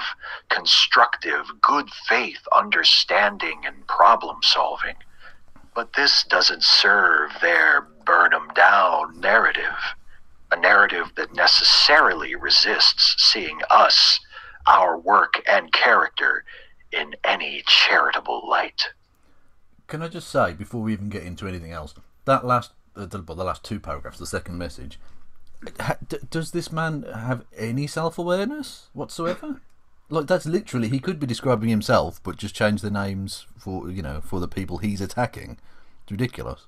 constructive, good faith understanding and problem solving. But this doesn't serve their burn 'em down narrative. A narrative that necessarily resists seeing us, our work and character, in any charitable light.
Can I just say, before we even get into anything else, that last, the last two paragraphs, the second message, does this man have any self-awareness whatsoever? Like, that's literally, he could be describing himself, but just change the names for, you know, for the people he's attacking. It's ridiculous.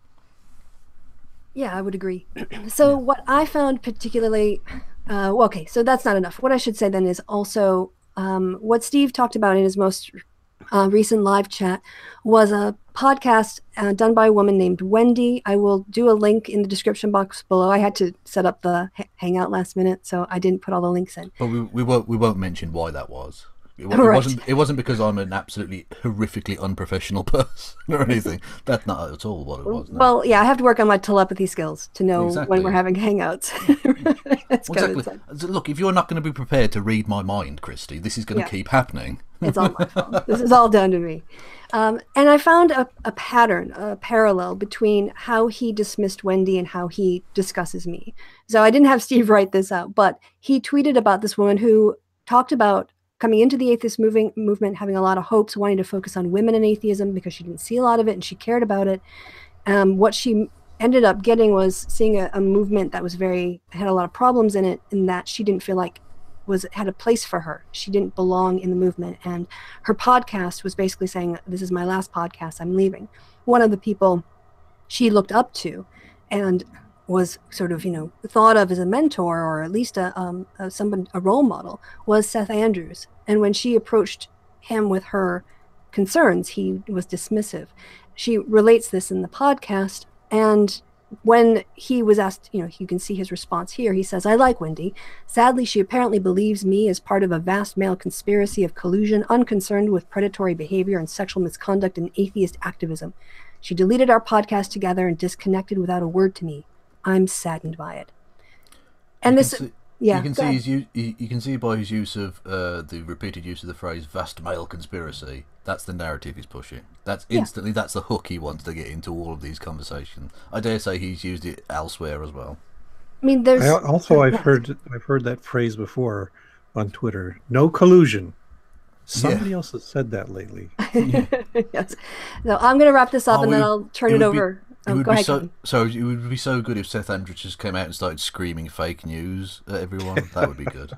yeah, I would agree. So what I found particularly, okay, so that's not enough. What I should say then is also what Steve talked about in his most recent live chat was a podcast done by a woman named Wendy. I will do a link in the description box below. I had to set up the Hangout last minute, so I didn't put all the links in.
But we won't mention why that was. It
Right.
It wasn't because I'm an absolutely horrifically unprofessional person or anything. That's not at all what it was. No.
Well, yeah, I have to work on my telepathy skills to know
Exactly.
when we're having Hangouts. That's kind of
Exactly. So look, if you're not going to be prepared to read my mind, Kristi, this is going to keep happening.
It's all my fault. This is all down to me. And I found a pattern, a parallel between how he dismissed Wendy and how he discusses me. So I didn't have Steve write this out, but he tweeted about this woman who talked about coming into the atheist movement, having a lot of hopes, wanting to focus on women in atheism because she didn't see a lot of it and she cared about it. What she ended up getting was seeing a movement that was had a lot of problems in it, in that she didn't feel like had a place for her. She didn't belong in the movement. And her podcast was basically saying, this is my last podcast, I'm leaving. One of the people she looked up to and was sort of, thought of as a mentor, or at least a role model, was Seth Andrews. And when she approached him with her concerns, he was dismissive. She relates this in the podcast, and when he was asked, you can see his response here. He says, I like Wendy. Sadly, she apparently believes me as part of a vast male conspiracy of collusion, unconcerned with predatory behavior and sexual misconduct and atheist activism. She deleted our podcast together and disconnected without a word to me. I'm saddened by it. And
you can see by his use of the repeated use of the phrase "vast male conspiracy." That's the narrative he's pushing. That's instantly that's the hook he wants to get into all of these conversations. I dare say he's used it elsewhere as well.
I mean,
I've heard that phrase before on Twitter. No collusion. Somebody else has said that lately.
Yes. So I'm going to wrap this up and then I'll turn it over.
It would be so good if Seth Andrews just came out and started screaming fake news at everyone. That would be good.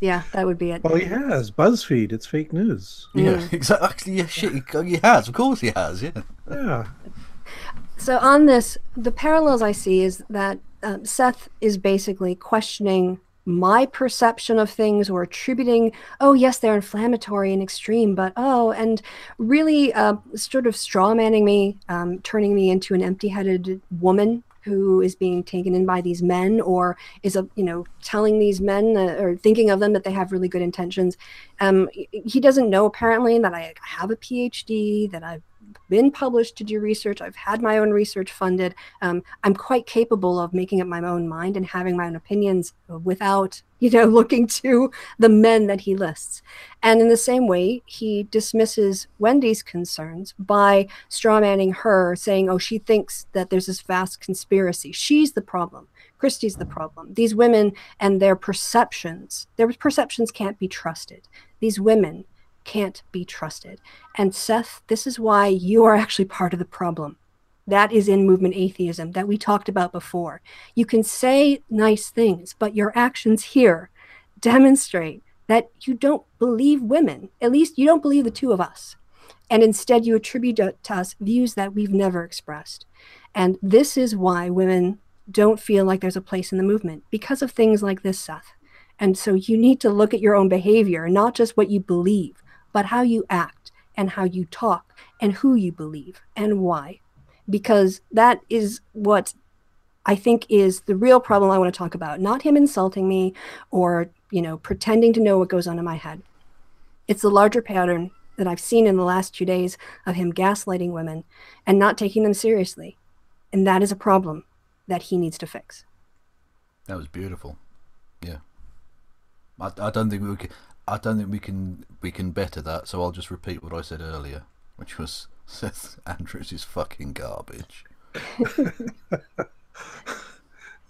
Yeah, that would be it.
Well, he has. BuzzFeed, it's fake news.
Yeah, exactly. Yeah, shit, he has. Of course he has, yeah.
Yeah.
So on this, the parallels I see is that Seth is basically questioning my perception of things, or attributing, oh yes, they're inflammatory and extreme, but and really sort of strawmanning me, turning me into an empty-headed woman who is being taken in by these men, or is telling these men or thinking of them that they have really good intentions. He doesn't know apparently that I have a PhD, that I've been published to do research. I've had my own research funded. I'm quite capable of making up my own mind and having my own opinions without, looking to the men that he lists. And in the same way, he dismisses Wendy's concerns by strawmanning her, saying, oh, she thinks that there's this vast conspiracy. She's the problem. Kristi's the problem. These women and their perceptions can't be trusted. These women can't be trusted. And Seth, this is why you are actually part of the problem. That is in movement atheism that we talked about before. You can say nice things, but your actions here demonstrate that you don't believe women. At least you don't believe the two of us. And instead you attribute to us views that we've never expressed. And this is why women don't feel like there's a place in the movement, because of things like this, Seth. And so you need to look at your own behavior, not just what you believe, but how you act and how you talk and who you believe and why. Because that is what I think is the real problem I want to talk about. Not him insulting me or, pretending to know what goes on in my head. It's the larger pattern that I've seen in the last 2 days of him gaslighting women and not taking them seriously. And that is a problem that he needs to fix.
That was beautiful. Yeah. I don't think we can better that, so I'll just repeat what I said earlier, which was Seth Andrews is fucking garbage.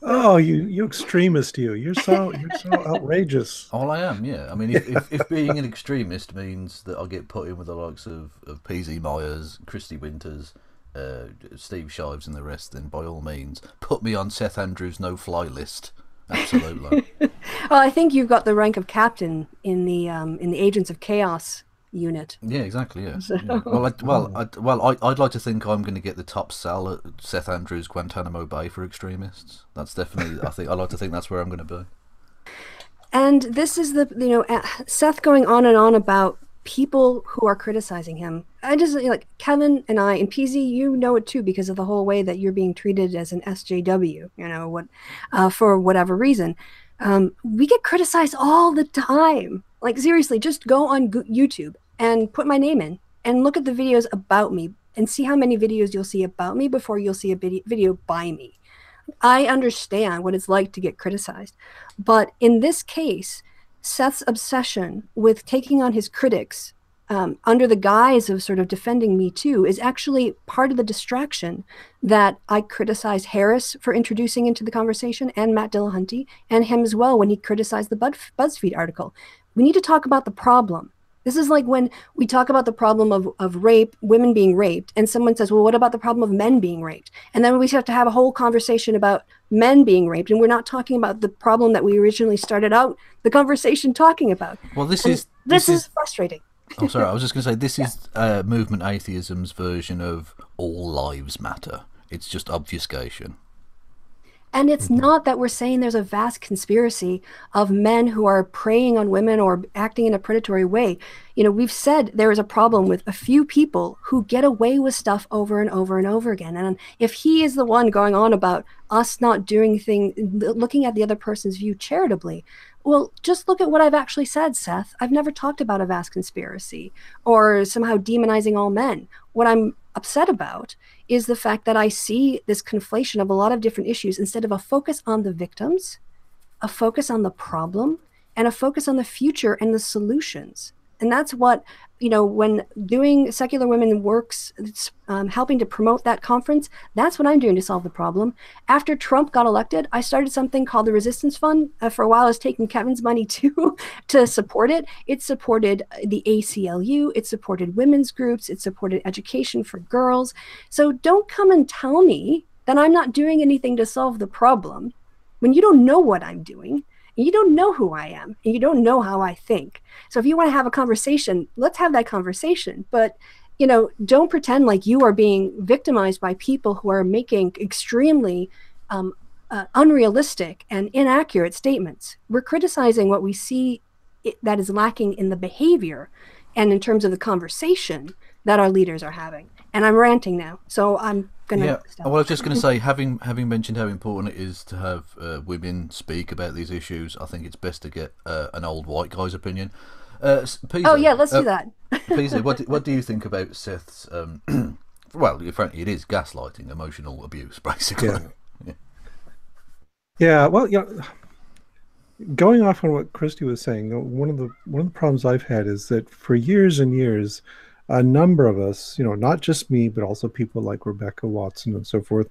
Oh, you extremist, you! You're so outrageous.
Well, I am, yeah. I mean, if being an extremist means that I get put in with the likes of PZ Meyers, Kristi Winters, Steve Shives, and the rest, then by all means, put me on Seth Andrews' no-fly list. Absolutely.
Well, I think you've got the rank of captain in the Agents of Chaos unit.
Yeah, exactly. Yeah. Yeah. I'd like to think I'm going to get the top sell at Seth Andrews' Guantanamo Bay for extremists. That's definitely. I like to think that's where I'm going to be.
And this is Seth going on and on about people who are criticizing him. I just like Kevin and I and PZ, you know it too, because of the whole way that you're being treated as an SJW, for whatever reason. We get criticized all the time. Like seriously, just go on YouTube and put my name in and look at the videos about me and see how many videos you'll see about me before you'll see a video by me. I understand what it's like to get criticized. But in this case, Seth's obsession with taking on his critics under the guise of sort of defending Me Too is actually part of the distraction that I criticize Harris for introducing into the conversation, and Matt Dillahunty, and him as well when he criticized the BuzzFeed article. We need to talk about the problem. This is like when we talk about the problem of rape, women being raped, and someone says, well, what about the problem of men being raped? And then we have to have a whole conversation about men being raped, and we're not talking about the problem that we originally started out the conversation talking about.
Well, this is
frustrating.
I'm sorry, I was just going to say, this is movement atheism's version of all lives matter. It's just obfuscation.
And it's not that we're saying there's a vast conspiracy of men who are preying on women or acting in a predatory way. We've said there is a problem with a few people who get away with stuff over and over and over again. And if he is the one going on about us not doing things, looking at the other person's view charitably, well, just look at what I've actually said, Seth. I've never talked about a vast conspiracy or somehow demonizing all men. What I'm upset about is the fact that I see this conflation of a lot of different issues instead of a focus on the victims, a focus on the problem, and a focus on the future and the solutions. And that's what, when doing Secular Women Works, helping to promote that conference, that's what I'm doing to solve the problem. After Trump got elected, I started something called the Resistance Fund. For a while, I was taking Kevin's money too to support it. It supported the ACLU. It supported women's groups. It supported education for girls. So don't come and tell me that I'm not doing anything to solve the problem when you don't know what I'm doing. You don't know who I am, and you don't know how I think. So if you want to have a conversation, let's have that conversation. But, don't pretend like you are being victimized by people who are making extremely unrealistic and inaccurate statements. We're criticizing what we see that is lacking in the behavior and in terms of the conversation that our leaders are having. And I'm ranting now, so I'm going to stop.
Well, I was just going to say, having mentioned how important it is to have women speak about these issues, I think it's best to get an old white guy's opinion. Peter,
Oh yeah, let's do that.
Peter, what do you think about Seth's? Well, frankly, it is gaslighting, emotional abuse, basically.
Yeah. Well, going off on what Kristi was saying, one of the problems I've had is that for years and years, a number of us, not just me, but also people like Rebecca Watson and so forth,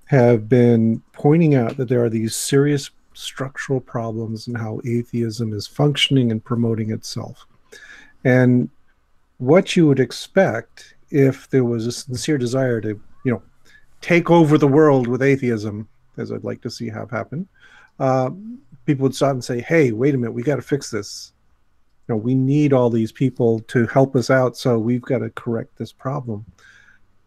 have been pointing out that there are these serious structural problems in how atheism is functioning and promoting itself. And what you would expect if there was a sincere desire to, take over the world with atheism, as I'd like to see have happen, people would stop and say, hey, wait a minute, we got to fix this. We need all these people to help us out, so we've got to correct this problem.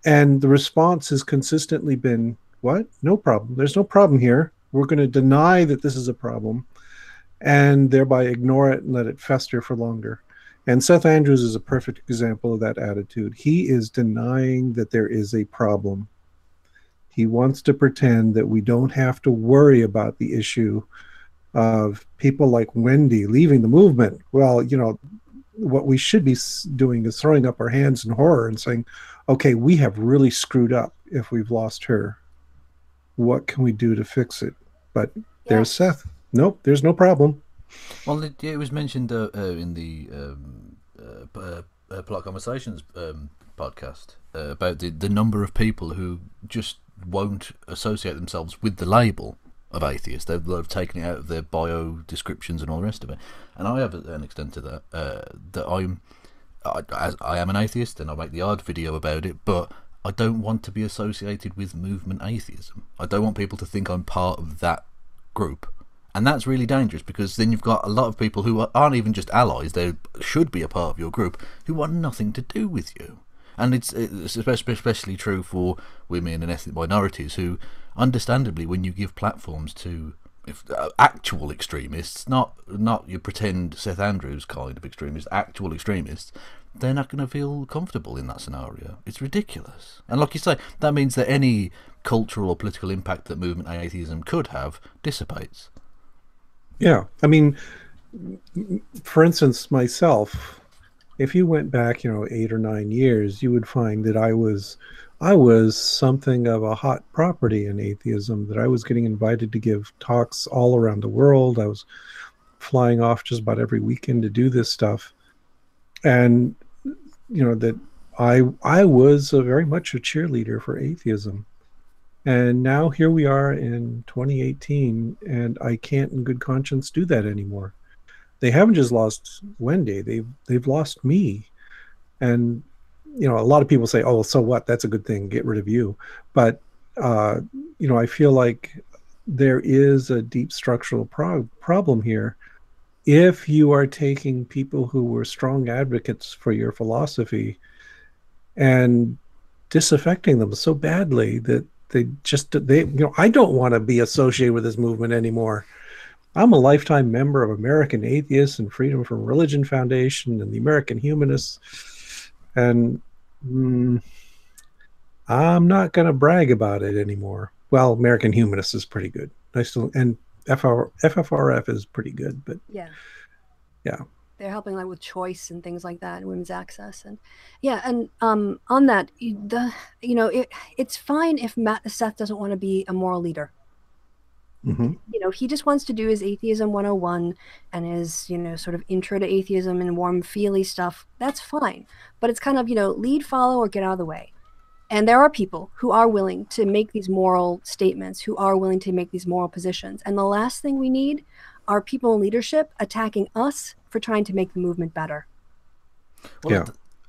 And the response has consistently been, what? No problem. There's no problem here. We're going to deny that this is a problem and thereby ignore it and let it fester for longer. And Seth Andrews is a perfect example of that attitude. He is denying that there is a problem. He wants to pretend that we don't have to worry about the issue of people like Wendy leaving the movement. Well, what we should be doing is throwing up our hands in horror and saying, okay, we have really screwed up if we've lost her. What can we do to fix it? But there's Seth. Nope, there's no problem.
Well, it was mentioned in the Polite Conversations podcast about the number of people who just won't associate themselves with the label of atheist. They've taken it out of their bio descriptions and all the rest of it. And I have an extent to that, that I am an atheist and I make the odd video about it, but I don't want to be associated with movement atheism. I don't want people to think I'm part of that group. And that's really dangerous, because then you've got a lot of people who aren't even just allies, they should be a part of your group, who want nothing to do with you. And it's especially true for women and ethnic minorities who, understandably, when you give platforms to actual extremists, not your pretend Seth Andrews kind of extremists, actual extremists, they're not going to feel comfortable in that scenario. It's ridiculous. And like you say, that means that any cultural or political impact that movement atheism could have dissipates.
Yeah. I mean, for instance, myself, if you went back, 8 or 9 years, you would find that I was something of a hot property in atheism, that I was getting invited to give talks all around the world. I was flying off just about every weekend to do this stuff. And, that I was very much a cheerleader for atheism. And now here we are in 2018, and I can't in good conscience do that anymore. They haven't just lost Wendy, they've lost me. And a lot of people say, oh, so what, that's a good thing, get rid of you. But I feel like there is a deep structural problem here. If you are taking people who were strong advocates for your philosophy and disaffecting them so badly that they I don't want to be associated with this movement anymore. I'm a lifetime member of American Atheists and Freedom from Religion Foundation and the American Humanists, and I'm not going to brag about it anymore. Well, American Humanists is pretty good. And FFRF is pretty good, but yeah,
they're helping with choice and things like that, and women's access, and on that, it's fine if Seth doesn't want to be a moral leader.
Mm-hmm.
He just wants to do his Atheism 101 and his sort of intro to atheism and warm feely stuff. That's fine, but it's kind of lead, follow, or get out of the way. And there are people who are willing to make these moral statements, who are willing to make these moral positions. And the last thing we need are people in leadership attacking us for trying to make the movement better.
Well,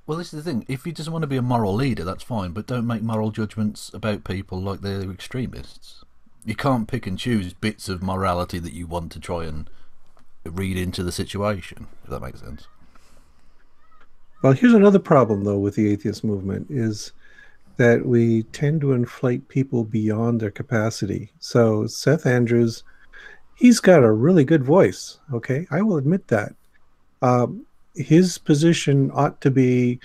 this is the thing. If you just want to be a moral leader, that's fine, but don't make moral judgments about people like they're extremists. You can't pick and choose bits of morality that you want to try and read into the situation, if that makes sense.
Well, here's another problem, though, with the atheist movement is that we tend to inflate people beyond their capacity. So Seth Andrews, he's got a really good voice, okay? I will admit that. His position ought to be,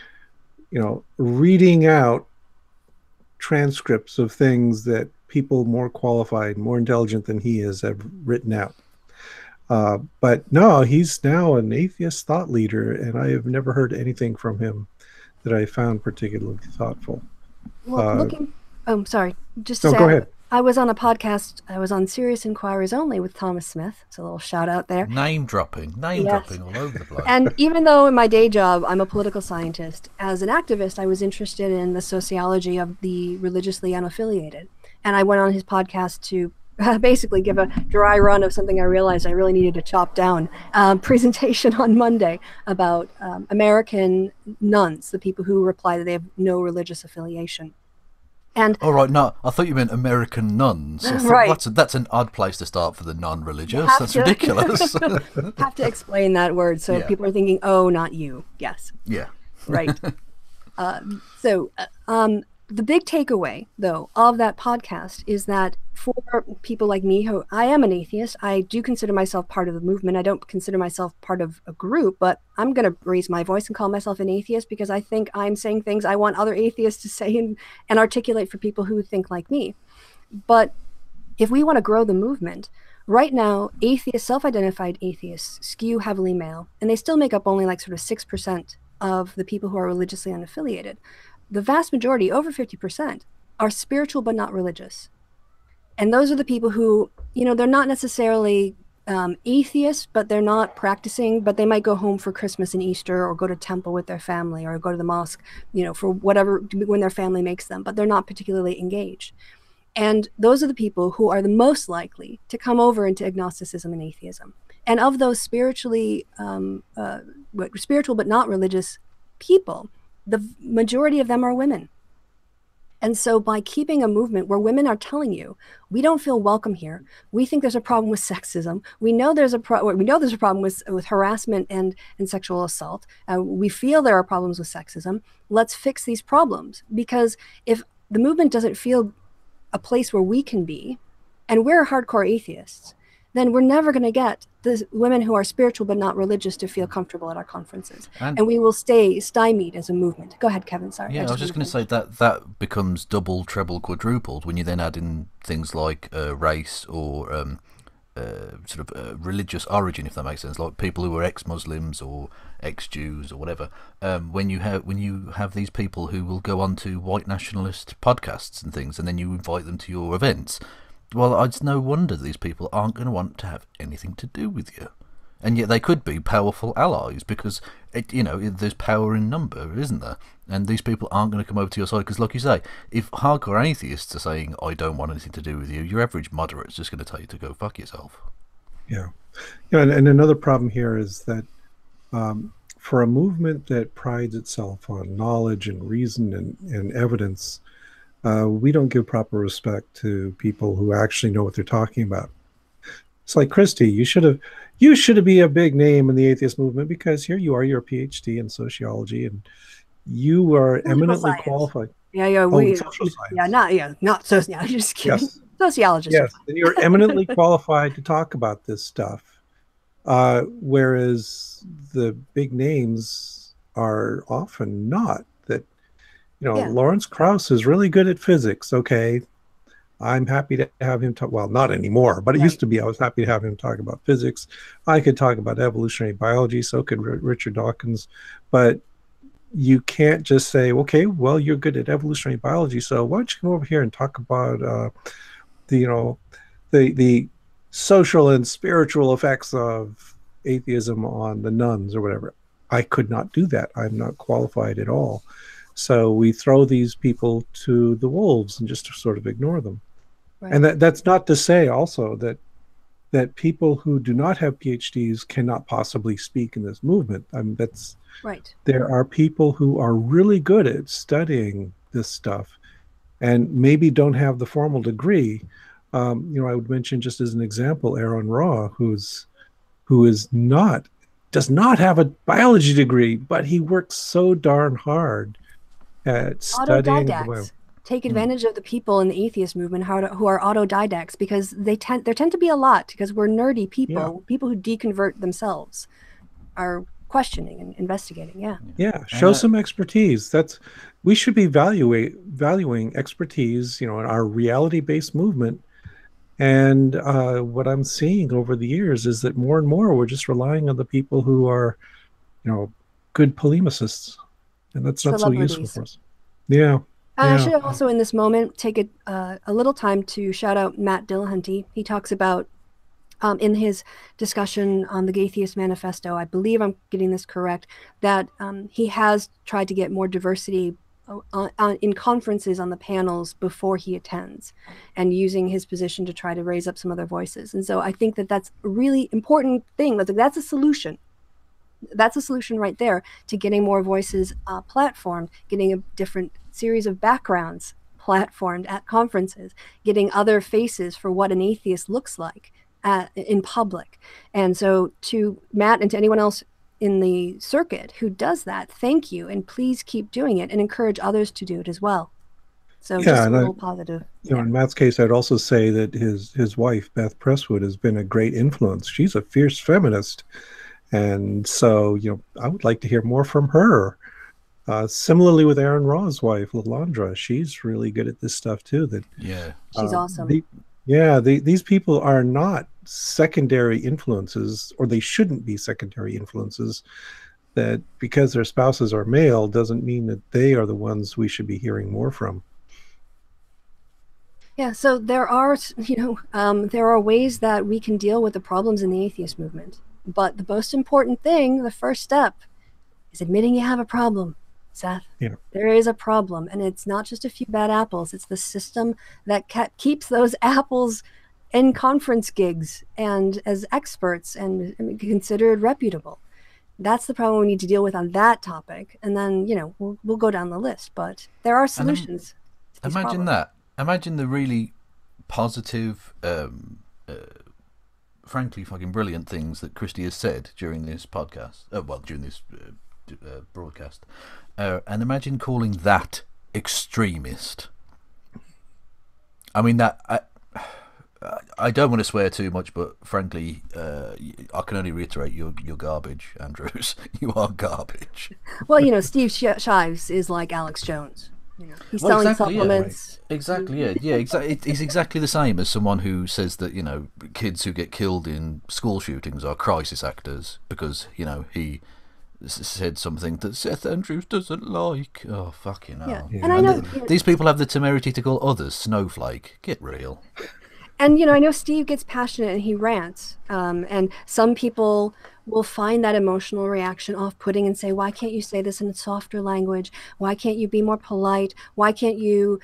reading out transcripts of things that people more qualified, more intelligent than he is have written out. But no, he's now an atheist thought leader, and I have never heard anything from him that I found particularly thoughtful.
Well, sorry, just to
No,
say,
go ahead.
I was on a podcast. I was on Serious Inquiries Only with Thomas Smith. It's a little shout out there.
Name dropping all over the place.
And even though in my day job I'm a political scientist, as an activist I was interested in the sociology of the religiously unaffiliated. And I went on his podcast to basically give a dry run of something I realized I really needed to chop down. Presentation on Monday about American nuns, the people who reply that they have no religious affiliation. And
all right, no, I thought you meant American nuns.
Right.
That's an odd place to start for the non-religious. That's ridiculous.
Have to explain that word, so people are thinking, "Oh, not you." Yes.
Yeah.
Right. The big takeaway, though, of that podcast is that for people like me, who I am an atheist, I do consider myself part of the movement. I don't consider myself part of a group, but I'm going to raise my voice and call myself an atheist because I think I'm saying things I want other atheists to say and articulate for people who think like me. But if we want to grow the movement, right now, atheists, self-identified atheists, skew heavily male, and they still make up only like sort of 6% of the people who are religiously unaffiliated. The vast majority, over 50%, are spiritual but not religious. And those are the people who, they're not necessarily atheists, but they're not practicing, but they might go home for Christmas and Easter or go to temple with their family or go to the mosque, for whatever, when their family makes them, but they're not particularly engaged. And those are the people who are the most likely to come over into agnosticism and atheism. And of those spiritual but not religious people, the majority of them are women. And so by keeping a movement where women are telling you, we don't feel welcome here, we think there's a problem with sexism, we know there's a problem with harassment and sexual assault, we feel there are problems with sexism, let's fix these problems. Because if the movement doesn't feel a place where we can be, and we're hardcore atheists, then we're never going to get the women who are spiritual but not religious to feel comfortable at our conferences. And we will stay stymied as a movement. Go ahead, Kevin, sorry.
Yeah, I was just going to say that becomes double, treble, quadrupled when you then add in things like race or religious origin, if that makes sense, like people who are ex-Muslims or ex-Jews or whatever. When you have these people who will go on to white nationalist podcasts and things, and then you invite them to your events, well, it's no wonder these people aren't going to want to have anything to do with you. And yet they could be powerful allies because, there's power in number, isn't there? And these people aren't going to come over to your side because, like you say, if hardcore atheists are saying, I don't want anything to do with you, your average moderate's just going to tell you to go fuck yourself.
Yeah. And another problem here is that for a movement that prides itself on knowledge and reason and evidence, we don't give proper respect to people who actually know what they're talking about. It's like, Kristi, you should be a big name in the atheist movement because here you are, you're a PhD in sociology, and you are eminently qualified.
Social science. Not sociology. Just kidding. Yes. Sociologists.
Yes, and you're eminently qualified to talk about this stuff, whereas the big names are often not. Lawrence Krauss is really good at physics. Okay, I'm happy to have him talk. Well, not anymore, but it used to be. I was happy to have him talk about physics. I could talk about evolutionary biology. So could Richard Dawkins. But you can't just say, okay, well, you're good at evolutionary biology, so why don't you come over here and talk about the social and spiritual effects of atheism on the nuns or whatever. I could not do that. I'm not qualified at all. So we throw these people to the wolves and just sort of ignore them. Right. And that's not to say also that people who do not have PhDs cannot possibly speak in this movement. I mean, that's
right.
There are people who are really good at studying this stuff and maybe don't have the formal degree. I would mention just as an example, Aaron Ra, who does not have a biology degree, but he works so darn hard at studying.
Take advantage of the people in the atheist movement who are autodidacts, because there tend to be a lot, because we're nerdy people. Yeah. People who deconvert themselves are questioning and investigating.
Show some expertise. We should be valuing expertise, in our reality-based movement. And what I'm seeing over the years is that more and more we're just relying on the people who are, good polemicists, and that's not so useful
Celebrities.
for us. Yeah.
I should also, in this moment, take a little time to shout out Matt Dillahunty. He talks about, in his discussion on the Atheist Manifesto, I believe I'm getting this correct, that he has tried to get more diversity in conferences on the panels before he attends, and using his position to try to raise up some other voices. And so I think that that's a really important thing. That's a solution. That's a solution right there to getting more voices platformed, getting a different series of backgrounds platformed at conferences, getting other faces for what an atheist looks like in public. And so to Matt and to anyone else in the circuit who does that, thank you, and please keep doing it and encourage others to do it as well. So just a little positive.
In Matt's case, I'd also say that his wife, Beth Presswood, has been a great influence. She's a fierce feminist. And so, I would like to hear more from her. Similarly with Aaron Ra's wife, Lalandra, she's really good at this stuff too.
She's awesome.
These people are not secondary influences, or they shouldn't be secondary influences. That because their spouses are male doesn't mean that they are the ones we should be hearing more from.
Yeah, so there are, there are ways that we can deal with the problems in the atheist movement. But the most important thing, the first step, is admitting you have a problem, Seth.
Yeah.
There is a problem, and it's not just a few bad apples. It's the system that keeps those apples in conference gigs and as experts and considered reputable. That's the problem we need to deal with on that topic. And then, we'll go down the list. But there are solutions.
Imagine that. Imagine the really positive... frankly fucking brilliant things that Kristi has said during this podcast, during this broadcast, and imagine calling that extremist. I mean, that I don't want to swear too much, but frankly, I can only reiterate you're garbage, Andrews. You are garbage.
Well, Steve Shives is like Alex Jones. He's selling supplements.
Yeah, right. Exactly, yeah, exactly. He's exactly the same as someone who says that kids who get killed in school shootings are crisis actors because he said something that Seth Andrews doesn't like. Oh, fucking hell!
Yeah. And I know
these people have the temerity to call others snowflake. Get real.
And I know Steve gets passionate and he rants, and some people will find that emotional reaction off-putting and say, why can't you say this in a softer language? Why can't you be more polite? Why can't you,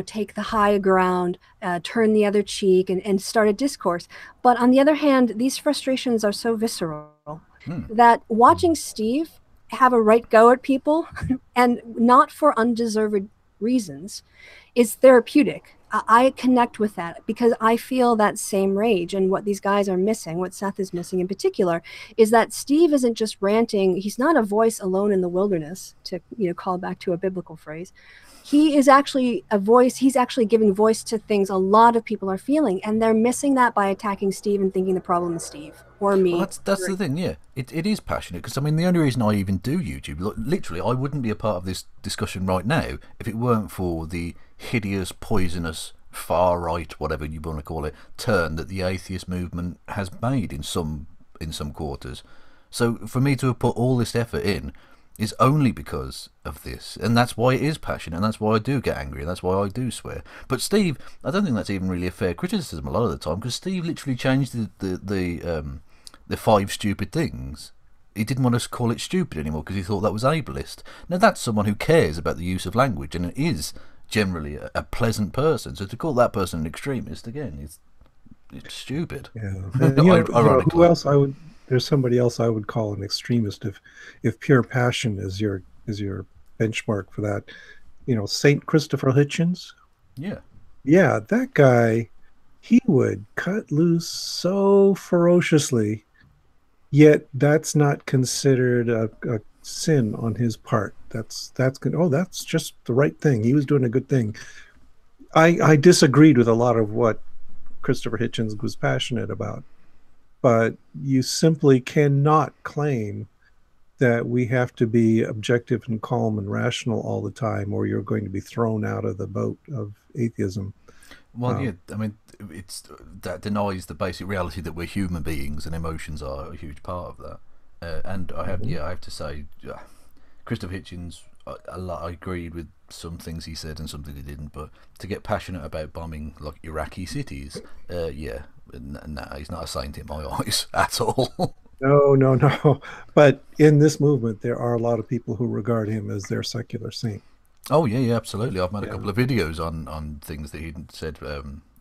take the high ground, turn the other cheek and start a discourse? But on the other hand, these frustrations are so visceral that watching Steve have a right go at people and not for undeserved reasons is therapeutic. I connect with that because I feel that same rage, and what these guys are missing, what Seth is missing in particular, is that Steve isn't just ranting. He's not a voice alone in the wilderness, to call back to a biblical phrase. He is actually a voice. He's actually giving voice to things a lot of people are feeling, and they're missing that by attacking Steve and thinking the problem is Steve or me.
Well, that's the thing, yeah. It is passionate because, the only reason I even do YouTube, literally, I wouldn't be a part of this discussion right now if it weren't for the hideous, poisonous, far-right, whatever you want to call it, turn that the atheist movement has made in some quarters. So for me to have put all this effort in is only because of this, and that's why it is passionate, and that's why I do get angry, and that's why I do swear. But Steve, I don't think that's even really a fair criticism a lot of the time, because Steve literally changed the 5 stupid things. He didn't want us to call it stupid anymore because he thought that was ableist. Now that's someone who cares about the use of language and is generally a pleasant person. So to call that person an extremist again is stupid.
Yeah. Who else there's somebody else I would call an extremist if pure passion is your benchmark for that. Saint Christopher Hitchens.
Yeah.
Yeah, that guy, he would cut loose so ferociously, yet that's not considered a sin on his part. That's good. Oh, that's just the right thing. He was doing a good thing. I disagreed with a lot of what Christopher Hitchens was passionate about, but you simply cannot claim that we have to be objective and calm and rational all the time, or you're going to be thrown out of the boat of atheism.
Well, yeah, I mean, that denies the basic reality that we're human beings and emotions are a huge part of that. And I have to say, Christopher Hitchens, I agreed with some things he said and something he didn't, but to get passionate about bombing like Iraqi cities, yeah, no, he's not a saint in my eyes at all.
No. But in this movement, there are a lot of people who regard him as their secular saint.
Oh yeah, absolutely. I've made a couple of videos on things that he said,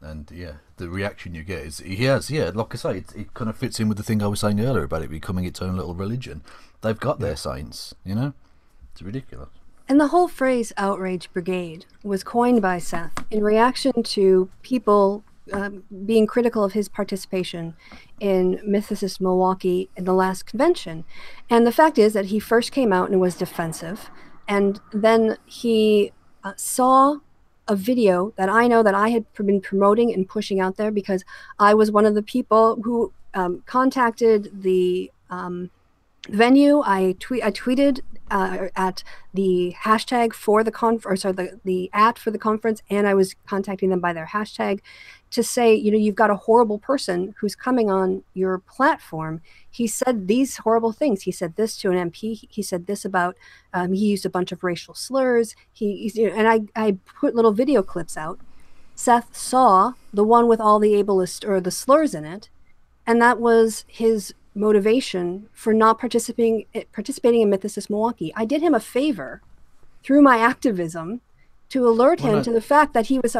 and yeah, the reaction you get is he has, like I say, it kind of fits in with the thing I was saying earlier about it becoming its own little religion. They've got their saints, you know. It's ridiculous.
And the whole phrase "outrage brigade" was coined by Seth in reaction to people being critical of his participation in Mythicist Milwaukee in the last convention. And the fact is that he first came out and was defensive, and then he saw a video that I know that I had been promoting and pushing out there because I was one of the people who contacted the venue. I tweeted at the hashtag for the the @ for the conference, and I was contacting them by their hashtag to say, you know, you've got a horrible person who's coming on your platform. He said these horrible things. He said this to an MP. He said this about, he used a bunch of racial slurs. And I put little video clips out. Seth saw the one with all the ableist or the slurs in it, and that was his motivation for not participating in Mythicist Milwaukee. I did him a favor through my activism to alert him to the fact that he was,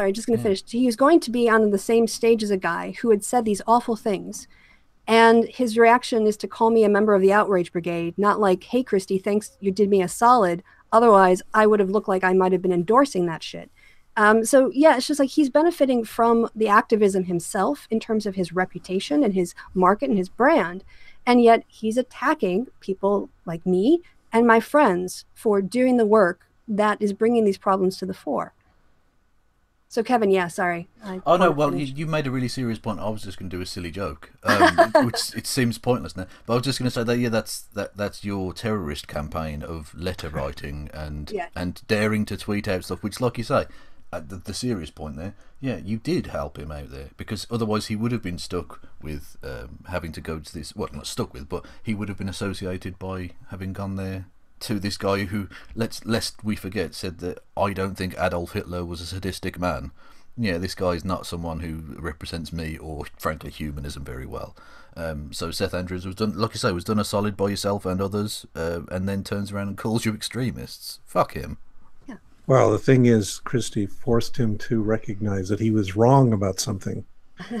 he was going to be on the same stage as a guy who had said these awful things. And his reaction is to call me a member of the Outrage Brigade, not like, hey, Kristi, thanks, you did me a solid. Otherwise, I would have looked like I might have been endorsing that shit. So, yeah, it's just like he's benefiting from the activism himself in terms of his reputation and his market and his brand. And yet he's attacking people like me and my friends for doing the work that is bringing these problems to the fore. So, Kevin, yeah, sorry.
Oh, no, well, you made a really serious point. I was just going to do a silly joke, which it seems pointless now. But I was just going to say that, yeah, that's your terrorist campaign of letter writing and daring to tweet out stuff, which, like you say, the serious point there, yeah, you did help him out there, because otherwise he would have been stuck with having to go to this, well, not stuck with, but he would have been associated by having gone there to this guy who, lest we forget, said that I don't think Adolf Hitler was a sadistic man. Yeah, this guy is not someone who represents me or, frankly, humanism very well. So Seth Andrews was done, like you say, was done a solid by yourself and others, and then turns around and calls you extremists. Fuck him.
Yeah.
Well, the thing is, Kristi forced him to recognize that he was wrong about something.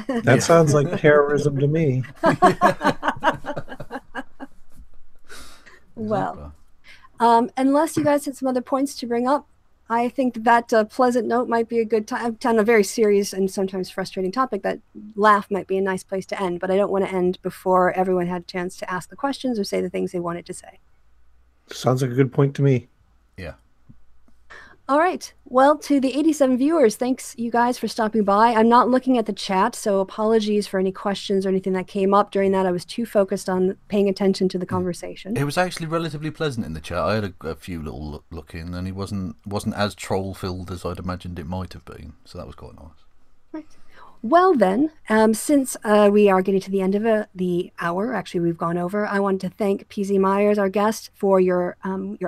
That sounds like terrorism to me.
Well, unless you guys had some other points to bring up, I think that pleasant note might be a good time on a very serious and sometimes frustrating topic. That laugh might be a nice place to end, but I don't want to end before everyone had a chance to ask the questions or say the things they wanted to say.
Sounds like a good point to me.
Yeah.
All right. Well, to the 87 viewers, thanks you guys for stopping by. I'm not looking at the chat, so apologies for any questions or anything that came up during that. I was too focused on paying attention to the conversation.
It was actually relatively pleasant in the chat. I had a few little look in, and it wasn't as troll-filled as I'd imagined it might have been, so that was quite nice.
Right. Well then, since we are getting to the end of the hour, actually we've gone over, I want to thank PZ Meyers, our guest, for your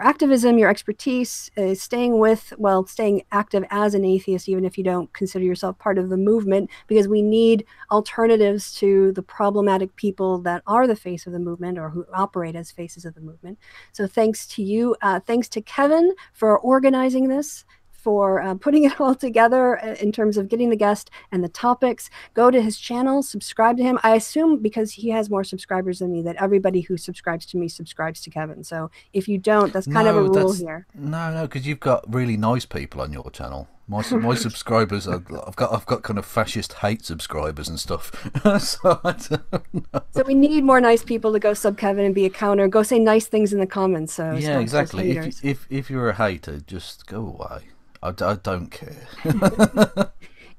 activism, your expertise, staying active as an atheist, even if you don't consider yourself part of the movement, because we need alternatives to the problematic people that are the face of the movement or who operate as faces of the movement. So thanks to you, thanks to Kevin for organizing this, for putting it all together in terms of getting the guest and the topics. Go to his channel, subscribe to him. I assume because he has more subscribers than me that everybody who subscribes to me subscribes to Kevin. So if you don't, that's kind of a rule here.
No, because you've got really nice people on your channel. My subscribers are, I've got kind of fascist hate subscribers and stuff. So I don't know.
So we need more nice people to go sub Kevin and be a counter. Go say nice things in the comments. So
yeah, exactly. If you're a hater, just go away. I don't care.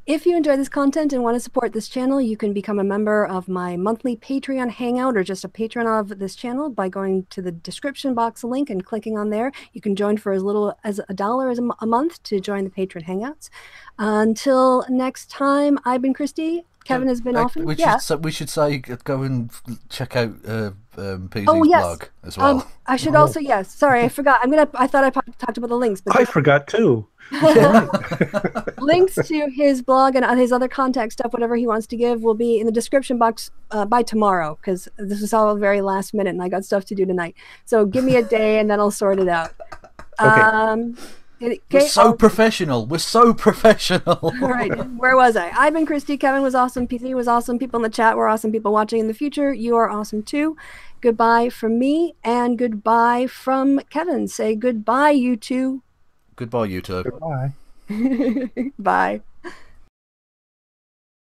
If you enjoy this content and want to support this channel, you can become a member of my monthly Patreon hangout or just a patron of this channel by going to the description box link and clicking on there. You can join for as little as $1 a month to join the patron hangouts. Until next time, I've been Kristi. Kevin has been often.
We should say go and check out PZ's blog as well.
I should also, yes. Sorry, I forgot. I thought I talked about the links, but
I forgot too.
Links to his blog and his other contact stuff, whatever he wants to give, will be in the description box by tomorrow, because this is all very last minute and I got stuff to do tonight. So give me a day and then I'll sort it out.
Okay.
We're so professional. We're so professional.
All right. Where was I? I've been Kristi. Kevin was awesome. PC was awesome. People in the chat were awesome. People watching in the future, you are awesome too. Goodbye from me and goodbye from Kevin. Say goodbye, you two.
Goodbye, you two.
Goodbye.
Bye.